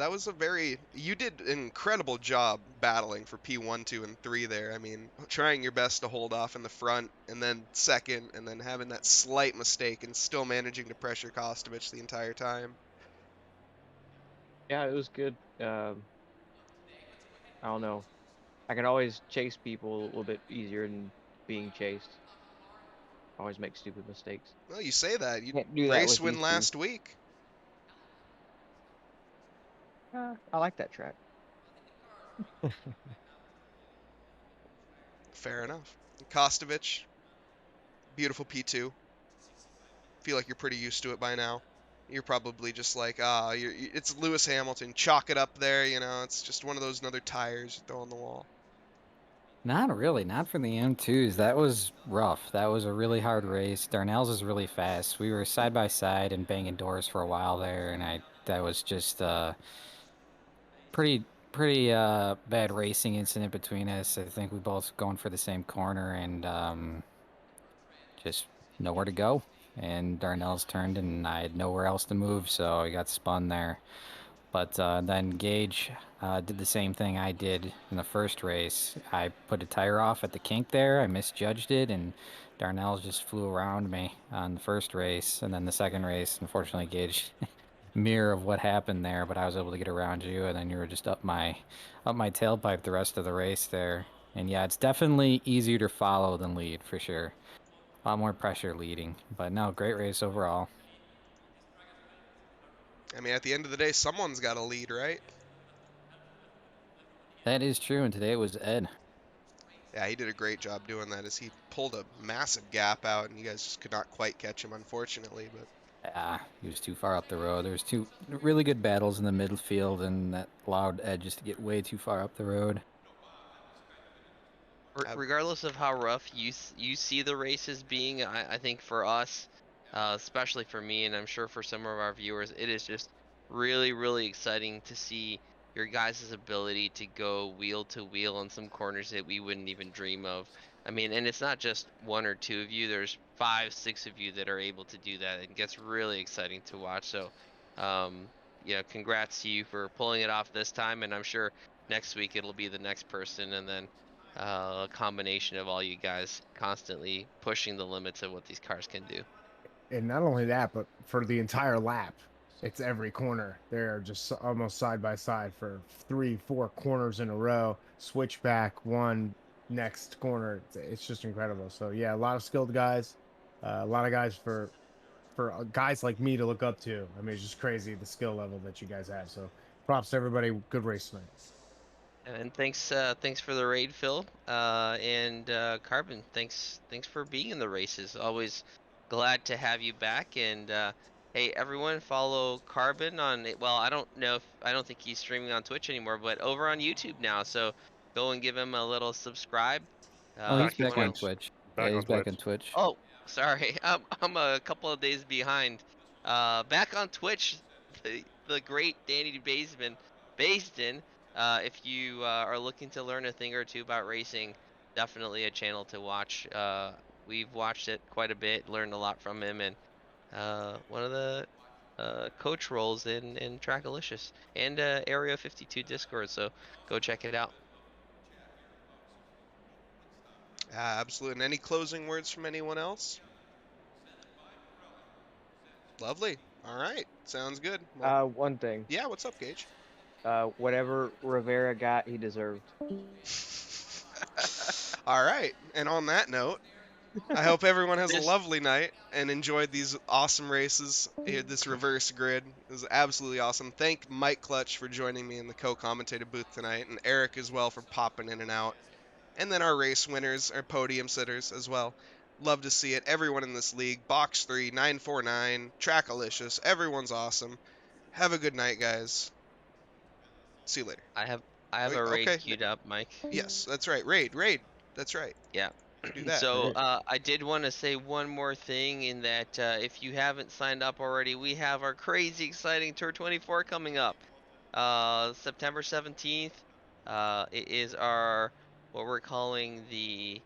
you did an incredible job battling for P1, 2, and 3 there. I mean, trying your best to hold off in the front, and then second, and then having that slight mistake and still managing to pressure Kostovich the entire time. Yeah, it was good. I don't know. I can always chase people a little bit easier than being chased. Always make stupid mistakes. Well, you say that. You Can't do that race with win these two. last week. I like that track. Fair enough. Kostovich, beautiful P2. Feel like you're pretty used to it by now. You're probably just like, it's Lewis Hamilton. Chalk it up there, it's just one of those other tires you throw on the wall. Not really, not for the M2s. That was rough. That was a really hard race. Darnell's is really fast. We were side by side and banging doors for a while there, and that was just pretty bad racing incident between us. I think we both going for the same corner and just nowhere to go. And Darnell's turned, and I had nowhere else to move, so I got spun there. But then Gage did the same thing I did in the first race. I put a tire off at the kink there. I misjudged it, and Darnell's just flew around me on the first race. And then the second race, unfortunately, Gage mirror of what happened there. But I was able to get around you, and then you were just up my tailpipe the rest of the race there. And yeah, it's definitely easier to follow than lead for sure. A lot more pressure leading, but no, great race overall. I mean, at the end of the day, someone's got to lead, right? That is true, and today it was Ed. Yeah, he did a great job doing that as he pulled a massive gap out, and you guys just could not quite catch him, unfortunately. But Yeah, he was too far up the road. There was two really good battles in the midfield, and that allowed Ed just to get way too far up the road. Regardless of how rough you see the races being, I think for us, especially for me, and I'm sure for some of our viewers, it is just really exciting to see your guys' ability to go wheel to wheel on some corners that we wouldn't even dream of. I mean, and it's not just one or two of you. There's 5, 6 of you that are able to do that. It gets really exciting to watch. So, congrats to you for pulling it off this time, and I'm sure next week it'll be the next person, and then a combination of all you guys constantly pushing the limits of what these cars can do. And not only that, but for the entire lap, it's every corner. They're just almost side by side for 3, 4 corners in a row. Switchback, one next corner. It's just incredible. So yeah, a lot of skilled guys, a lot of guys for guys like me to look up to. I mean, it's just crazy the skill level that you guys have. So props to everybody. Good race tonight. And thanks for the raid, Phil. And Carbon, thanks for being in the races. Always glad to have you back. And hey, everyone, follow Carbon on well, I don't think he's streaming on Twitch anymore, but over on YouTube now. So go and give him a little subscribe. Oh, he's Back If you to back want on to. Twitch. Twitch. Yeah, Back on he's back Twitch. on Twitch. Oh, sorry. I'm a couple of days behind. Back on Twitch, the great Danny Baisden. If you are looking to learn a thing or two about racing, definitely a channel to watch. We've watched it quite a bit, learned a lot from him, and one of the coach roles in Trackalicious and Area 52 Discord. So go check it out. Absolutely. And any closing words from anyone else? Lovely. All right. Sounds good. Well, One thing. yeah, what's up, Gage? Whatever Rivera got, he deserved. All right. And on that note, I hope everyone has a This lovely night and enjoyed these awesome races. This reverse grid is absolutely awesome. Thank Mike Clutch for joining me in the co-commentator booth tonight, and Eric as well for popping in and out. And then our race winners, our podium sitters as well. Love to see it. Everyone in this league, Box 3, 949, Trackalicious, everyone's awesome. Have a good night, guys. See you later. I have Wait, a raid okay. queued up, Mike. Yes, that's right. Raid. That's right. Yeah. Do that. So Great. I did want to say one more thing in that if you haven't signed up already, we have our crazy exciting Tour 24 coming up. September 17th. It is our what we're calling the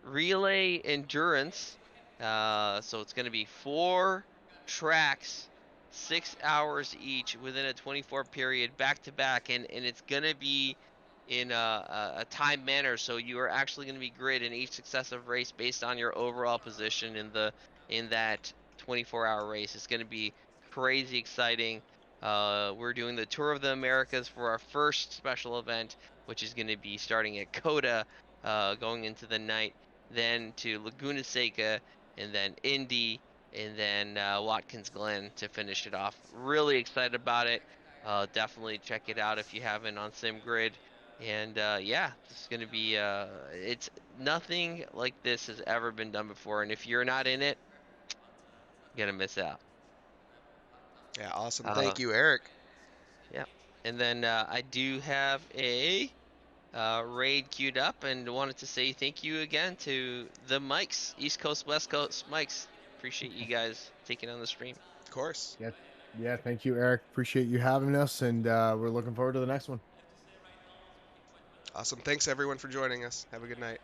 Relay Endurance. So it's going to be 4 tracks, 6 hours each within a 24 period back to back, and it's going to be in a time manner, so you are actually going to be grid in each successive race based on your overall position in that 24-hour race. It's going to be crazy exciting. We're doing the Tour of the Americas for our first special event, which is going to be starting at Coda, going into the night, then to Laguna Seca, and then Indy, and then Watkins Glen to finish it off. Really excited about it. Definitely check it out if you haven't on SimGrid. And yeah, it's gonna be it's nothing like this has ever been done before, and if you're not in it, you're gonna miss out. Yeah, awesome. Uh, Thank you, Eric. yeah. And then I do have a raid queued up, and wanted to say thank you again to the Mikes, East Coast, West Coast Mikes. Appreciate you guys taking on the stream. Of course. Yeah, thank you, Eric. Appreciate you having us, and we're looking forward to the next one. Awesome. Thanks, everyone, for joining us. Have a good night.